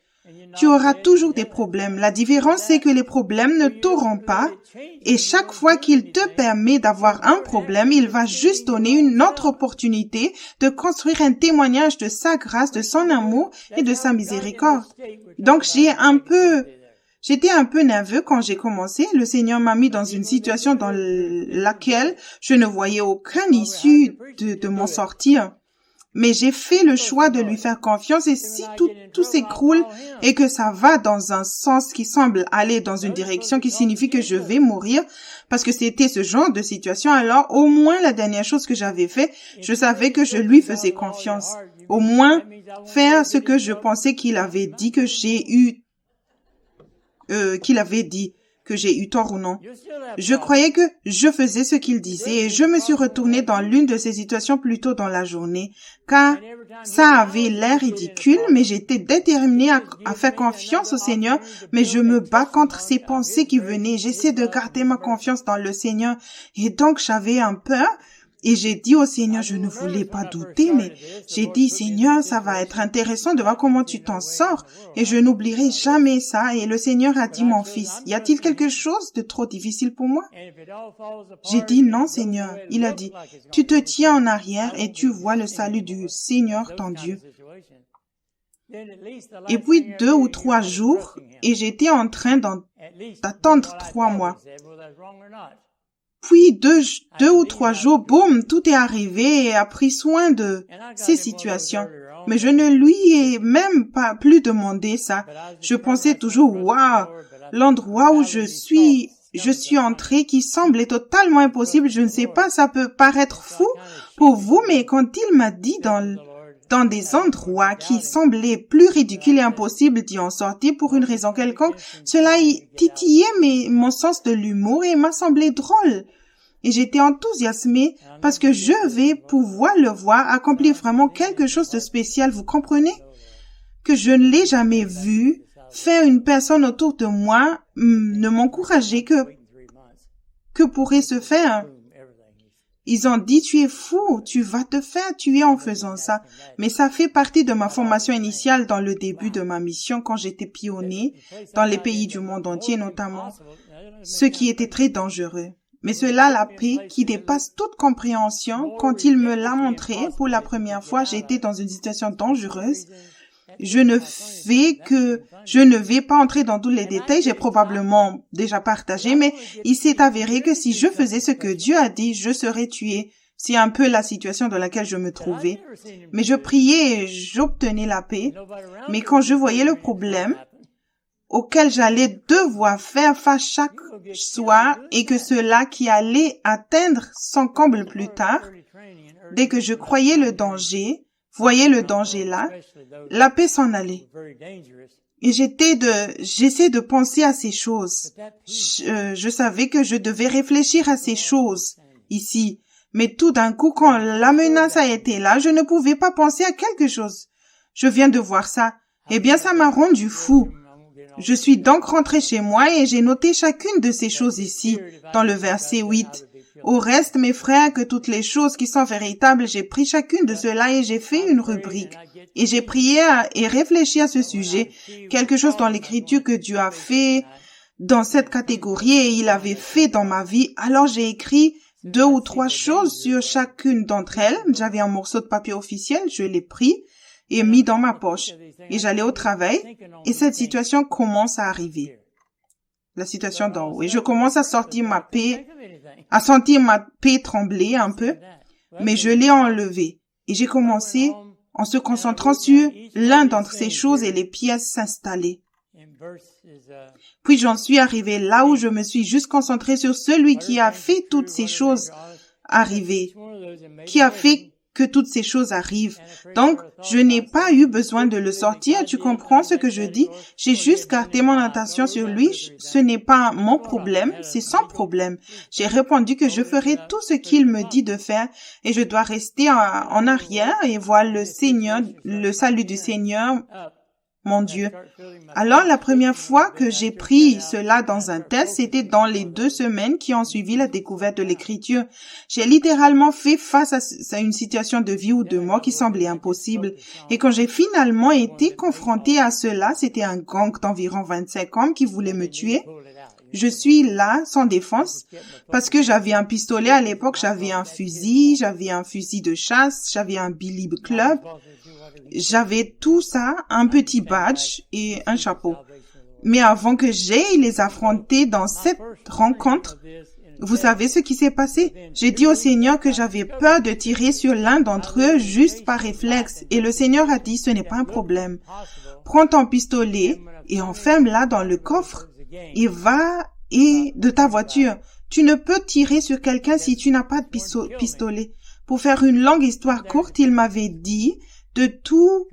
Tu auras toujours des problèmes. La différence, c'est que les problèmes ne t'auront pas. Et chaque fois qu'il te permet d'avoir un problème, il va juste donner une autre opportunité de construire un témoignage de sa grâce, de son amour et de sa miséricorde. Donc, j'étais un peu nerveux quand j'ai commencé. Le Seigneur m'a mis dans une situation dans laquelle je ne voyais aucune issue de m'en sortir. Mais j'ai fait le choix de lui faire confiance et si tout s'écroule et que ça va dans un sens qui semble aller dans une direction qui signifie que je vais mourir, parce que c'était ce genre de situation, alors au moins la dernière chose que j'avais fait, je savais que je lui faisais confiance. Au moins faire ce que je pensais qu'il avait dit que j'ai eu tort ou non. Je croyais que je faisais ce qu'il disait et je me suis retournée dans l'une de ces situations plus tôt dans la journée, car ça avait l'air ridicule, mais j'étais déterminée à faire confiance au Seigneur, mais je me bats contre ces pensées qui venaient. J'essaie de garder ma confiance dans le Seigneur et donc j'avais un peur. Et j'ai dit au Seigneur, je ne voulais pas douter, mais j'ai dit, Seigneur, ça va être intéressant de voir comment tu t'en sors. Et je n'oublierai jamais ça. Et le Seigneur a dit, mon fils, y a-t-il quelque chose de trop difficile pour moi? J'ai dit, non, Seigneur. Il a dit, tu te tiens en arrière et tu vois le salut du Seigneur, ton Dieu. Et puis 2 ou 3 jours, et j'étais en train d'attendre 3 mois. Puis 2 ou 3 jours, boum, tout est arrivé et a pris soin de ces situations. Mais je ne lui ai même pas plus demandé ça. Je pensais toujours, waouh, l'endroit où je suis entrée qui semblait totalement impossible. Je ne sais pas, ça peut paraître fou pour vous, mais quand il m'a dit dans des endroits qui semblaient plus ridicules et impossibles d'y en sortir pour une raison quelconque, cela titillait mon sens de l'humour et m'a semblé drôle. Et j'étais enthousiasmée parce que je vais pouvoir le voir accomplir vraiment quelque chose de spécial, vous comprenez? Que je ne l'ai jamais vu faire une personne autour de moi ne m'encourageait que pourrait se faire. Ils ont dit, tu es fou, tu vas te faire tuer en faisant ça. Mais ça fait partie de ma formation initiale dans le début de ma mission quand j'étais pionnier dans les pays du monde entier notamment, ce qui était très dangereux. Mais cela, la paix qui dépasse toute compréhension, quand il me l'a montré pour la première fois, j'étais dans une situation dangereuse. Je ne vais pas entrer dans tous les détails, j'ai probablement déjà partagé, mais il s'est avéré que si je faisais ce que Dieu a dit, je serais tué. C'est un peu la situation dans laquelle je me trouvais. Mais je priais et j'obtenais la paix. Mais quand je voyais le problème auquel j'allais devoir faire face chaque soir et que cela qui allait atteindre son comble plus tard, dès que je voyais le danger là, la paix s'en allait. Et j'essaie de penser à ces choses. Je savais que je devais réfléchir à ces choses ici. Mais tout d'un coup, quand la menace a été là, je ne pouvais pas penser à quelque chose. Je viens de voir ça. Eh bien, ça m'a rendu fou. Je suis donc rentré chez moi et j'ai noté chacune de ces choses ici, dans le verset 8. Au reste, mes frères, que toutes les choses qui sont véritables, j'ai pris chacune de cela et j'ai fait une rubrique. Et j'ai prié et réfléchi à ce sujet, quelque chose dans l'écriture que Dieu a fait dans cette catégorie et il avait fait dans ma vie. Alors j'ai écrit 2 ou 3 choses sur chacune d'entre elles. J'avais un morceau de papier officiel, je l'ai pris et mis dans ma poche. Et j'allais au travail et cette situation commence à arriver. La situation d'en haut. Et je commence à sentir ma paix trembler un peu, mais je l'ai enlevée. Et j'ai commencé en se concentrant sur l'un d'entre ces choses et les pièces s'installer. Puis j'en suis arrivé là où je me suis juste concentré sur celui qui a fait toutes ces choses arriver, qui a fait que toutes ces choses arrivent. Donc, je n'ai pas eu besoin de le sortir. Tu comprends ce que je dis? J'ai juste gardé mon attention sur lui. Ce n'est pas mon problème, c'est son problème. J'ai répondu que je ferai tout ce qu'il me dit de faire et je dois rester en arrière et voir le salut du Seigneur, mon Dieu. Alors, la première fois que j'ai pris cela dans un test, c'était dans les 2 semaines qui ont suivi la découverte de l'Écriture. J'ai littéralement fait face à une situation de vie ou de mort qui semblait impossible. Et quand j'ai finalement été confrontée à cela, c'était un gang d'environ 25 hommes qui voulait me tuer. Je suis là, sans défense, parce que j'avais un pistolet à l'époque, j'avais un fusil de chasse, j'avais un Billy Club. J'avais tout ça, un petit badge et un chapeau. Mais avant que j'aille les affronter dans cette rencontre, vous savez ce qui s'est passé? J'ai dit au Seigneur que j'avais peur de tirer sur l'un d'entre eux juste par réflexe. Et le Seigneur a dit, ce n'est pas un problème. Prends ton pistolet et enferme-la dans le coffre et va de ta voiture. Tu ne peux tirer sur quelqu'un si tu n'as pas de pistolet. Pour faire une longue histoire courte, il m'avait dit de tout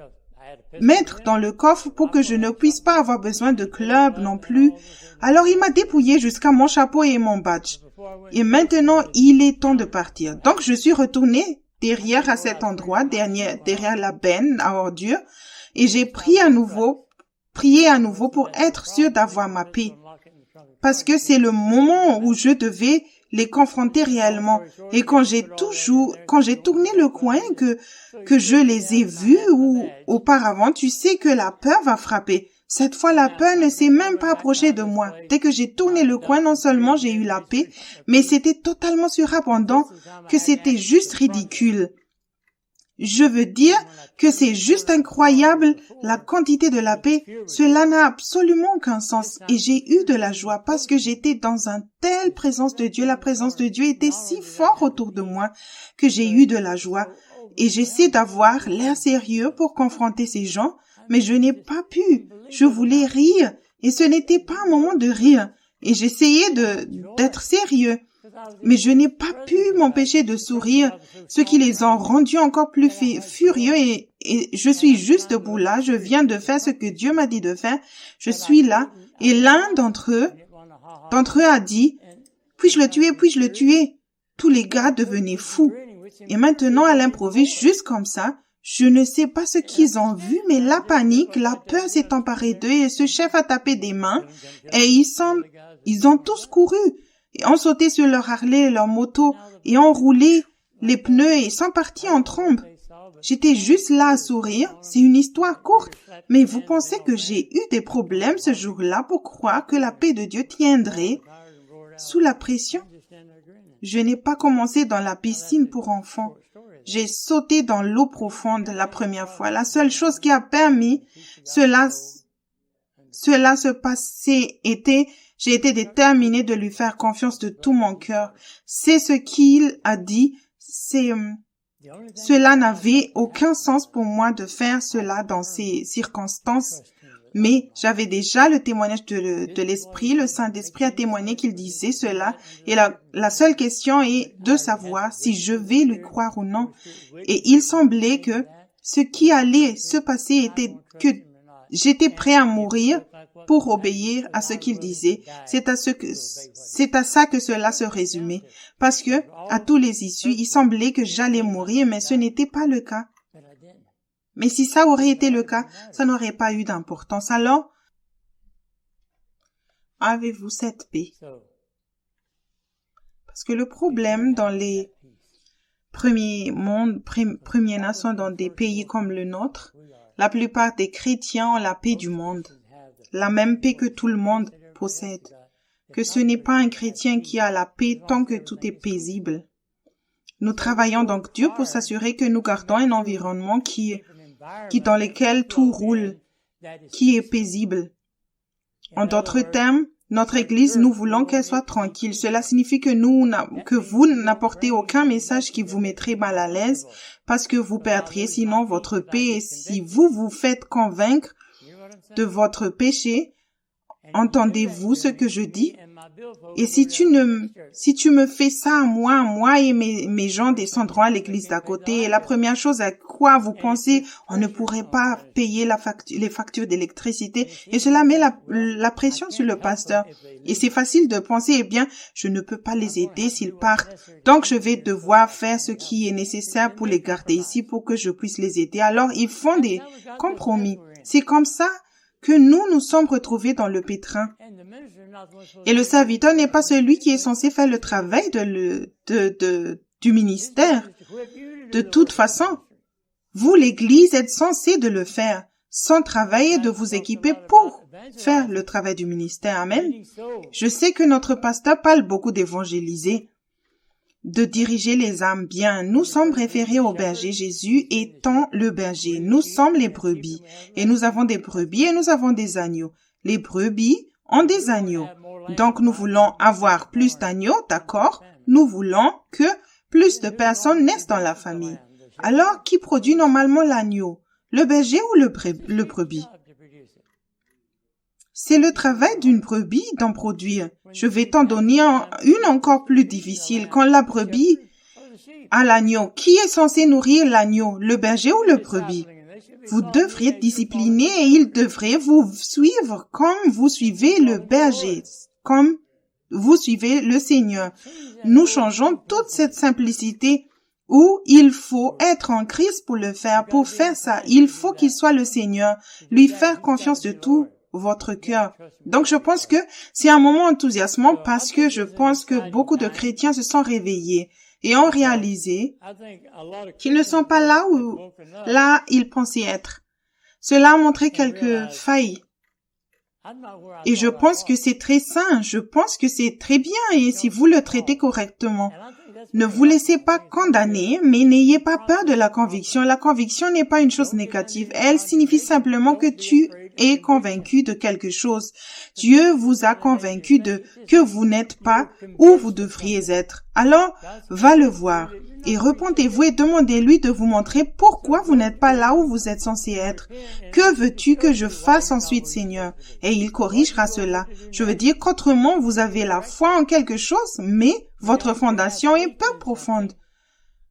mettre dans le coffre pour que je ne puisse pas avoir besoin de club non plus. Alors il m'a dépouillé jusqu'à mon chapeau et mon badge. Et maintenant, il est temps de partir. Donc je suis retournée derrière à cet endroit, derrière la benne à ordures, et j'ai prié à nouveau pour être sûr d'avoir ma paix. Parce que c'est le moment où je devais les confronter réellement. Et quand j'ai tourné le coin, que je les ai vus ou auparavant, tu sais que la peur va frapper. Cette fois, la peur ne s'est même pas approchée de moi. Dès que j'ai tourné le coin, non seulement j'ai eu la paix, mais c'était totalement surabondant que c'était juste ridicule. Je veux dire que c'est juste incroyable la quantité de la paix. Cela n'a absolument aucun sens. Et j'ai eu de la joie parce que j'étais dans une telle présence de Dieu. La présence de Dieu était si forte autour de moi que j'ai eu de la joie. Et j'essaie d'avoir l'air sérieux pour confronter ces gens, mais je n'ai pas pu. Je voulais rire et ce n'était pas un moment de rire. Et j'essayais d'être sérieux. Mais je n'ai pas pu m'empêcher de sourire, ce qui les a rendus encore plus furieux et je suis juste debout là, je viens de faire ce que Dieu m'a dit de faire, je suis là et l'un d'entre eux a dit « Puis-je le tuer ?» Tous les gars devenaient fous. Et maintenant, à l'improviste, juste comme ça, je ne sais pas ce qu'ils ont vu, mais la panique, la peur s'est emparée d'eux et ce chef a tapé des mains et ils ont tous couru. Et ont sauté sur leur Harley et leur moto et ont roulé les pneus et sont partis en trombe. J'étais juste là à sourire. C'est une histoire courte, mais vous pensez que j'ai eu des problèmes ce jour-là pour croire que la paix de Dieu tiendrait sous la pression? Je n'ai pas commencé dans la piscine pour enfants. J'ai sauté dans l'eau profonde la première fois. La seule chose qui a permis cela se passer était, j'ai été déterminée de lui faire confiance de tout mon cœur. C'est ce qu'il a dit. Cela n'avait aucun sens pour moi de faire cela dans ces circonstances. Mais j'avais déjà le témoignage de l'Esprit. Le Saint-Esprit a témoigné qu'il disait cela. Et la seule question est de savoir si je vais lui croire ou non. Et il semblait que ce qui allait se passer était que j'étais prêt à mourir pour obéir à ce qu'il disait. C'est à ça que cela se résumait. Parce que, à tous les issues, il semblait que j'allais mourir, mais ce n'était pas le cas. Mais si ça aurait été le cas, ça n'aurait pas eu d'importance. Alors, avez-vous cette paix? Parce que le problème dans les premiers nations, dans des pays comme le nôtre, la plupart des chrétiens ont la paix du monde, la même paix que tout le monde possède, que ce n'est pas un chrétien qui a la paix tant que tout est paisible. Nous travaillons donc Dieu pour s'assurer que nous gardons un environnement qui dans lequel tout roule, qui est paisible. En d'autres termes, notre Église, nous voulons qu'elle soit tranquille. Cela signifie que vous n'apportez aucun message qui vous mettrait mal à l'aise parce que vous perdriez sinon votre paix. Et si vous vous faites convaincre de votre péché, entendez-vous ce que je dis? Et si tu me fais ça, moi et mes gens descendront à l'église d'à côté. Et la première chose à quoi vous pensez, on ne pourrait pas payer les factures d'électricité. Et cela met la pression sur le pasteur. Et c'est facile de penser, eh bien, je ne peux pas les aider s'ils partent. Donc, je vais devoir faire ce qui est nécessaire pour les garder ici pour que je puisse les aider. Alors, ils font des compromis. C'est comme ça que nous sommes retrouvés dans le pétrin. Et le serviteur n'est pas celui qui est censé faire le travail du ministère. De toute façon, vous, l'Église, êtes censés de le faire, sans travailler de vous équiper pour faire le travail du ministère. Amen. Je sais que notre pasteur parle beaucoup d'évangéliser, de diriger les âmes bien. Nous sommes référés au berger, Jésus étant le berger. Nous sommes les brebis. Et nous avons des brebis et nous avons des agneaux. Les brebis ont des agneaux. Donc nous voulons avoir plus d'agneaux, d'accord? Nous voulons que plus de personnes naissent dans la famille. Alors, qui produit normalement l'agneau? Le berger ou le brebis? C'est le travail d'une brebis d'en produire. Je vais t'en donner une encore plus difficile. Quand la brebis a l'agneau, qui est censé nourrir l'agneau? Le berger ou le brebis? Vous devriez être discipliné et il devrait vous suivre comme vous suivez le berger, comme vous suivez le Seigneur. Nous changeons toute cette simplicité où il faut être en Christ pour le faire. Pour faire ça, il faut qu'il soit le Seigneur, lui faire confiance de tout votre cœur. Donc, je pense que c'est un moment enthousiasmant parce que je pense que beaucoup de chrétiens se sont réveillés et ont réalisé qu'ils ne sont pas là ils pensaient être. Cela a montré quelques failles. Et je pense que c'est très sain, je pense que c'est très bien et si vous le traitez correctement. Ne vous laissez pas condamner, mais n'ayez pas peur de la conviction. La conviction n'est pas une chose négative. Elle signifie simplement que tu es convaincu de quelque chose. Dieu vous a convaincu que vous n'êtes pas où vous devriez être. Alors, va le voir et repentez-vous et demandez-lui de vous montrer pourquoi vous n'êtes pas là où vous êtes censé être. Que veux-tu que je fasse ensuite, Seigneur? Et il corrigera cela. Je veux dire qu'autrement, vous avez la foi en quelque chose, mais votre fondation est peu profonde.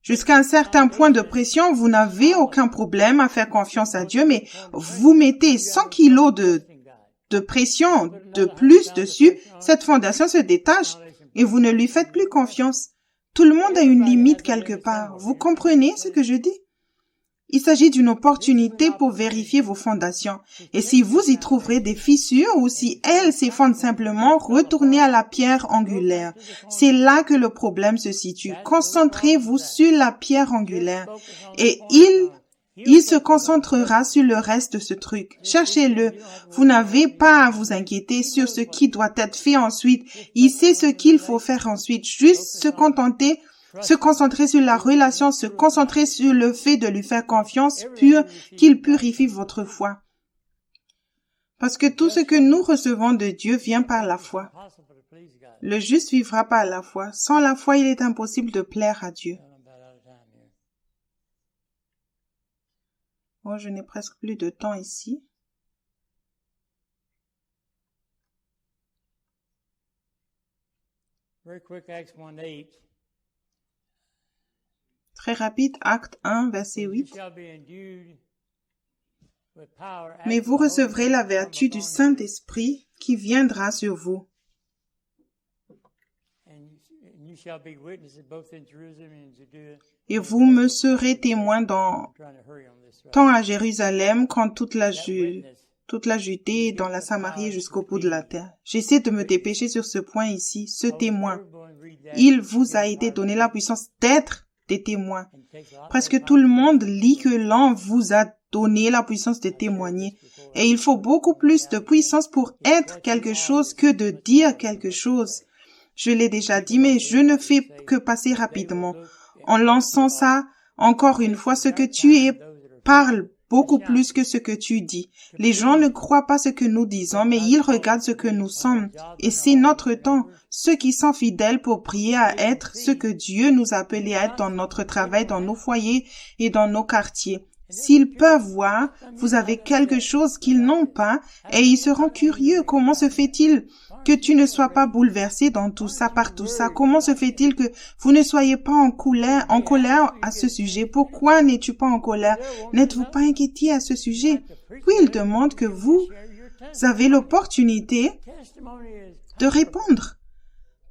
Jusqu'à un certain point de pression, vous n'avez aucun problème à faire confiance à Dieu, mais vous mettez 100 kilos de pression de plus dessus, cette fondation se détache et vous ne lui faites plus confiance. Tout le monde a une limite quelque part. Vous comprenez ce que je dis? Il s'agit d'une opportunité pour vérifier vos fondations. Et si vous y trouverez des fissures ou si elles s'effondrent simplement, retournez à la pierre angulaire. C'est là que le problème se situe. Concentrez-vous sur la pierre angulaire. Et Il se concentrera sur le reste de ce truc. Cherchez-le. Vous n'avez pas à vous inquiéter sur ce qui doit être fait ensuite. Il sait ce qu'il faut faire ensuite. Juste se concentrer sur la relation, se concentrer sur le fait de lui faire confiance pure, qu'il purifie votre foi. Parce que tout ce que nous recevons de Dieu vient par la foi. Le juste vivra par la foi. Sans la foi, il est impossible de plaire à Dieu. Oh, je n'ai presque plus de temps ici. Très rapide, Acte 1, verset 8. Mais vous recevrez la vertu du Saint-Esprit qui viendra sur vous. Et vous me serez témoins tant à Jérusalem qu'en toute la Judée, dans la Samarie jusqu'au bout de la terre. J'essaie de me dépêcher sur ce point ici, ce témoin. Il vous a été donné la puissance d'être des témoins. Presque tout le monde lit que l'on vous a donné la puissance de témoigner. Et il faut beaucoup plus de puissance pour être quelque chose que de dire quelque chose. Je l'ai déjà dit, mais je ne fais que passer rapidement. En lançant ça, encore une fois, ce que tu es parle beaucoup plus que ce que tu dis. Les gens ne croient pas ce que nous disons, mais ils regardent ce que nous sommes. Et c'est notre temps. Ceux qui sont fidèles pour prier à être ce que Dieu nous a appelés à être dans notre travail, dans nos foyers et dans nos quartiers. S'ils peuvent voir, vous avez quelque chose qu'ils n'ont pas, et ils seront curieux. Comment se fait-il que tu ne sois pas bouleversé dans tout ça, par tout ça? Comment se fait-il que vous ne soyez pas en colère à ce sujet? Pourquoi n'es-tu pas en colère? N'êtes-vous pas inquiété à ce sujet? Puis il demande que vous avez l'opportunité de répondre.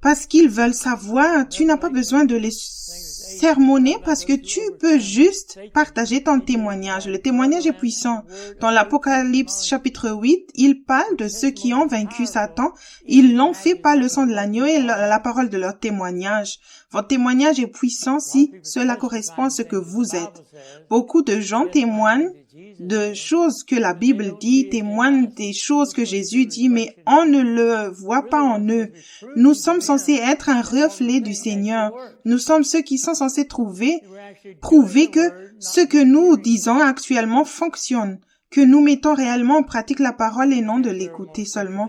Parce qu'ils veulent savoir, tu n'as pas besoin de les sermonner parce que tu peux juste partager ton témoignage. Le témoignage est puissant. Dans l'Apocalypse chapitre 8, il parle de ceux qui ont vaincu Satan. Ils l'ont fait par le sang de l'agneau et la parole de leur témoignage. Votre témoignage est puissant si cela correspond à ce que vous êtes. Beaucoup de gens témoignent de choses que la Bible dit, témoignent des choses que Jésus dit, mais on ne le voit pas en eux. Nous sommes censés être un reflet du Seigneur. Nous sommes ceux qui sont censés prouver que ce que nous disons actuellement fonctionne, que nous mettons réellement en pratique la parole et non de l'écouter seulement.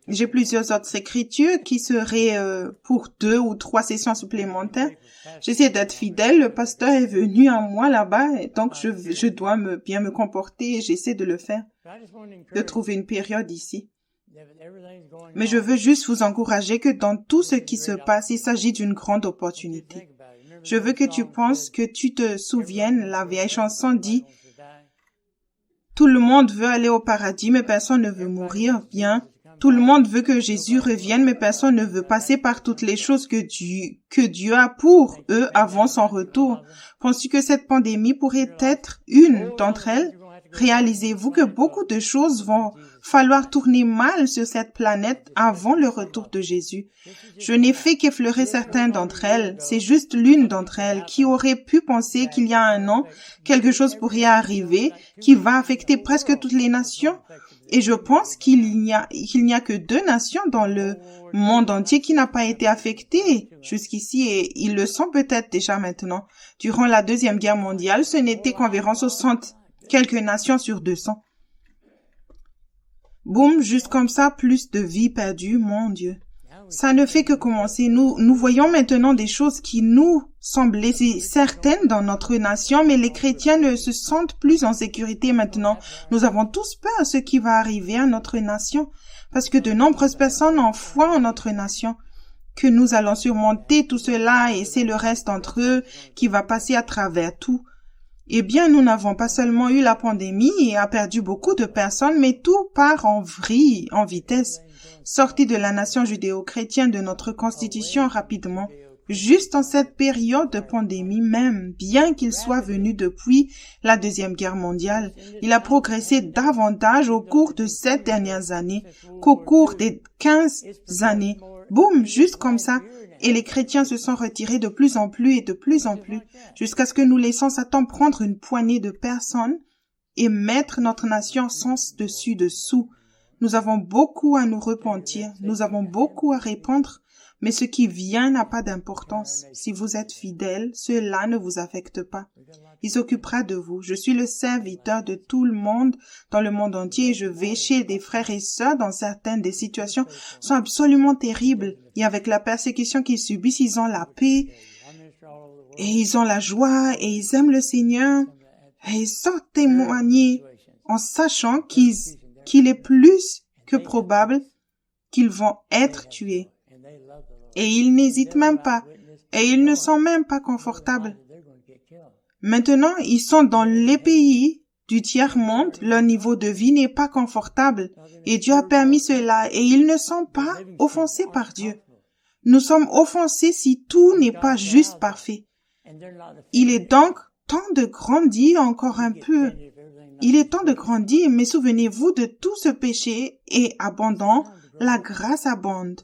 J'ai plusieurs autres écritures qui seraient pour 2 ou 3 sessions supplémentaires. J'essaie d'être fidèle. Le pasteur est venu à moi là-bas, et donc je dois bien me comporter et j'essaie de le faire, de trouver une période ici. Mais je veux juste vous encourager que dans tout ce qui se passe, il s'agit d'une grande opportunité. Je veux que tu penses, que tu te souviennes, la vieille chanson dit « Tout le monde veut aller au paradis, mais personne ne veut mourir. » Bien. Tout le monde veut que Jésus revienne, mais personne ne veut passer par toutes les choses que Dieu a pour eux avant son retour. Penses-tu que cette pandémie pourrait être une d'entre elles? Réalisez-vous que beaucoup de choses vont falloir tourner mal sur cette planète avant le retour de Jésus. Je n'ai fait qu'effleurer certaines d'entre elles. C'est juste l'une d'entre elles qui aurait pu penser qu'il y a un an, quelque chose pourrait arriver qui va affecter presque toutes les nations. Et je pense qu'il n'y a que 2 nations dans le monde entier qui n'a pas été affectée jusqu'ici, et ils le sont peut-être déjà maintenant. Durant la Deuxième Guerre mondiale, ce n'était qu'environ 60 quelques nations sur 200. Boum, juste comme ça, plus de vies perdues, mon Dieu. Ça ne fait que commencer. Nous voyons maintenant des choses qui nous semblaient certaines dans notre nation, mais les chrétiens ne se sentent plus en sécurité maintenant. Nous avons tous peur de ce qui va arriver à notre nation, parce que de nombreuses personnes ont foi en notre nation, que nous allons surmonter tout cela et c'est le reste d'entre eux qui va passer à travers tout. Eh bien, nous n'avons pas seulement eu la pandémie et a perdu beaucoup de personnes, mais tout part en vrille, en vitesse. Sorti de la nation judéo-chrétienne de notre constitution rapidement, juste en cette période de pandémie même, bien qu'il soit venu depuis la Deuxième Guerre mondiale, il a progressé davantage au cours de ces dernières années qu'au cours des 15 années. Boum, juste comme ça. Et les chrétiens se sont retirés de plus en plus et de plus en plus, jusqu'à ce que nous laissions Satan prendre une poignée de personnes et mettre notre nation sens dessus dessous. Nous avons beaucoup à nous repentir, nous avons beaucoup à répandre, mais ce qui vient n'a pas d'importance. Si vous êtes fidèle, cela ne vous affecte pas. Il s'occupera de vous. Je suis le serviteur de tout le monde dans le monde entier et je vais chez des frères et sœurs dans certaines des situations sont absolument terribles. Et avec la persécution qu'ils subissent, ils ont la paix et ils ont la joie et ils aiment le Seigneur et ils sortent témoigner en sachant qu'il est plus que probable qu'ils vont être tués. Et ils n'hésitent même pas. Et ils ne sont même pas confortables. Maintenant, ils sont dans les pays du tiers-monde. Leur niveau de vie n'est pas confortable. Et Dieu a permis cela. Et ils ne sont pas offensés par Dieu. Nous sommes offensés si tout n'est pas juste parfait. Il est donc temps de grandir encore un peu. Il est temps de grandir, mais souvenez-vous de tout ce péché et abondant, la grâce abonde.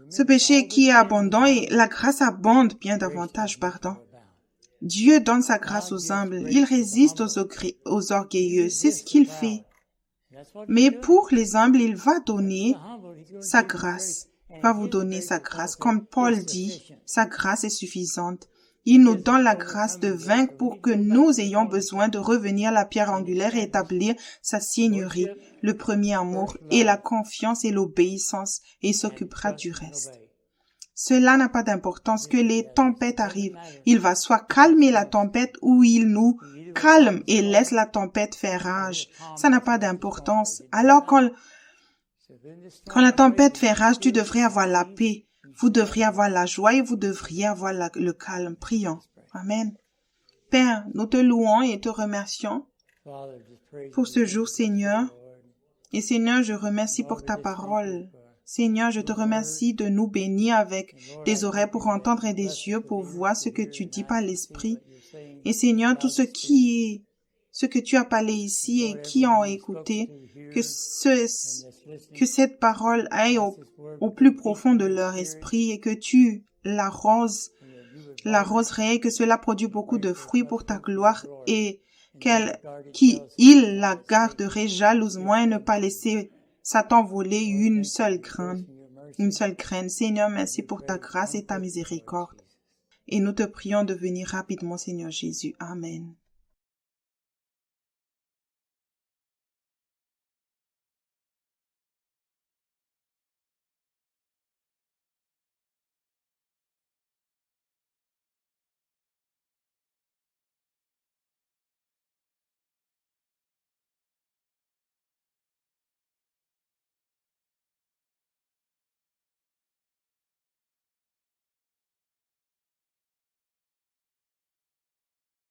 Ce péché qui est abondant et la grâce abonde bien davantage, Dieu donne sa grâce aux humbles, il résiste aux orgueilleux, c'est ce qu'il fait. Mais pour les humbles, il va donner sa grâce, va vous donner sa grâce. Comme Paul dit, sa grâce est suffisante. Il nous donne la grâce de vaincre pour que nous ayons besoin de revenir à la pierre angulaire et établir sa seigneurie, le premier amour et la confiance et l'obéissance, et il s'occupera du reste. Cela n'a pas d'importance que les tempêtes arrivent. Il va soit calmer la tempête ou il nous calme et laisse la tempête faire rage. Ça n'a pas d'importance. Alors quand la tempête fait rage, tu devrais avoir la paix. Vous devriez avoir la joie et vous devriez avoir le calme. Prions. Amen. Père, nous te louons et te remercions pour ce jour, Seigneur. Et Seigneur, je remercie pour ta parole. Seigneur, je te remercie de nous bénir avec des oreilles pour entendre et des yeux pour voir ce que tu dis par l'Esprit. Et Seigneur, tout ce que tu as parlé ici et qui ont écouté, que cette parole aille au plus profond de leur esprit et que tu l'arroses que cela produit beaucoup de fruits pour ta gloire et qu'il la garderait jalousement et ne pas laisser Satan voler une seule graine. Seigneur, merci pour ta grâce et ta miséricorde. Et nous te prions de venir rapidement, Seigneur Jésus. Amen.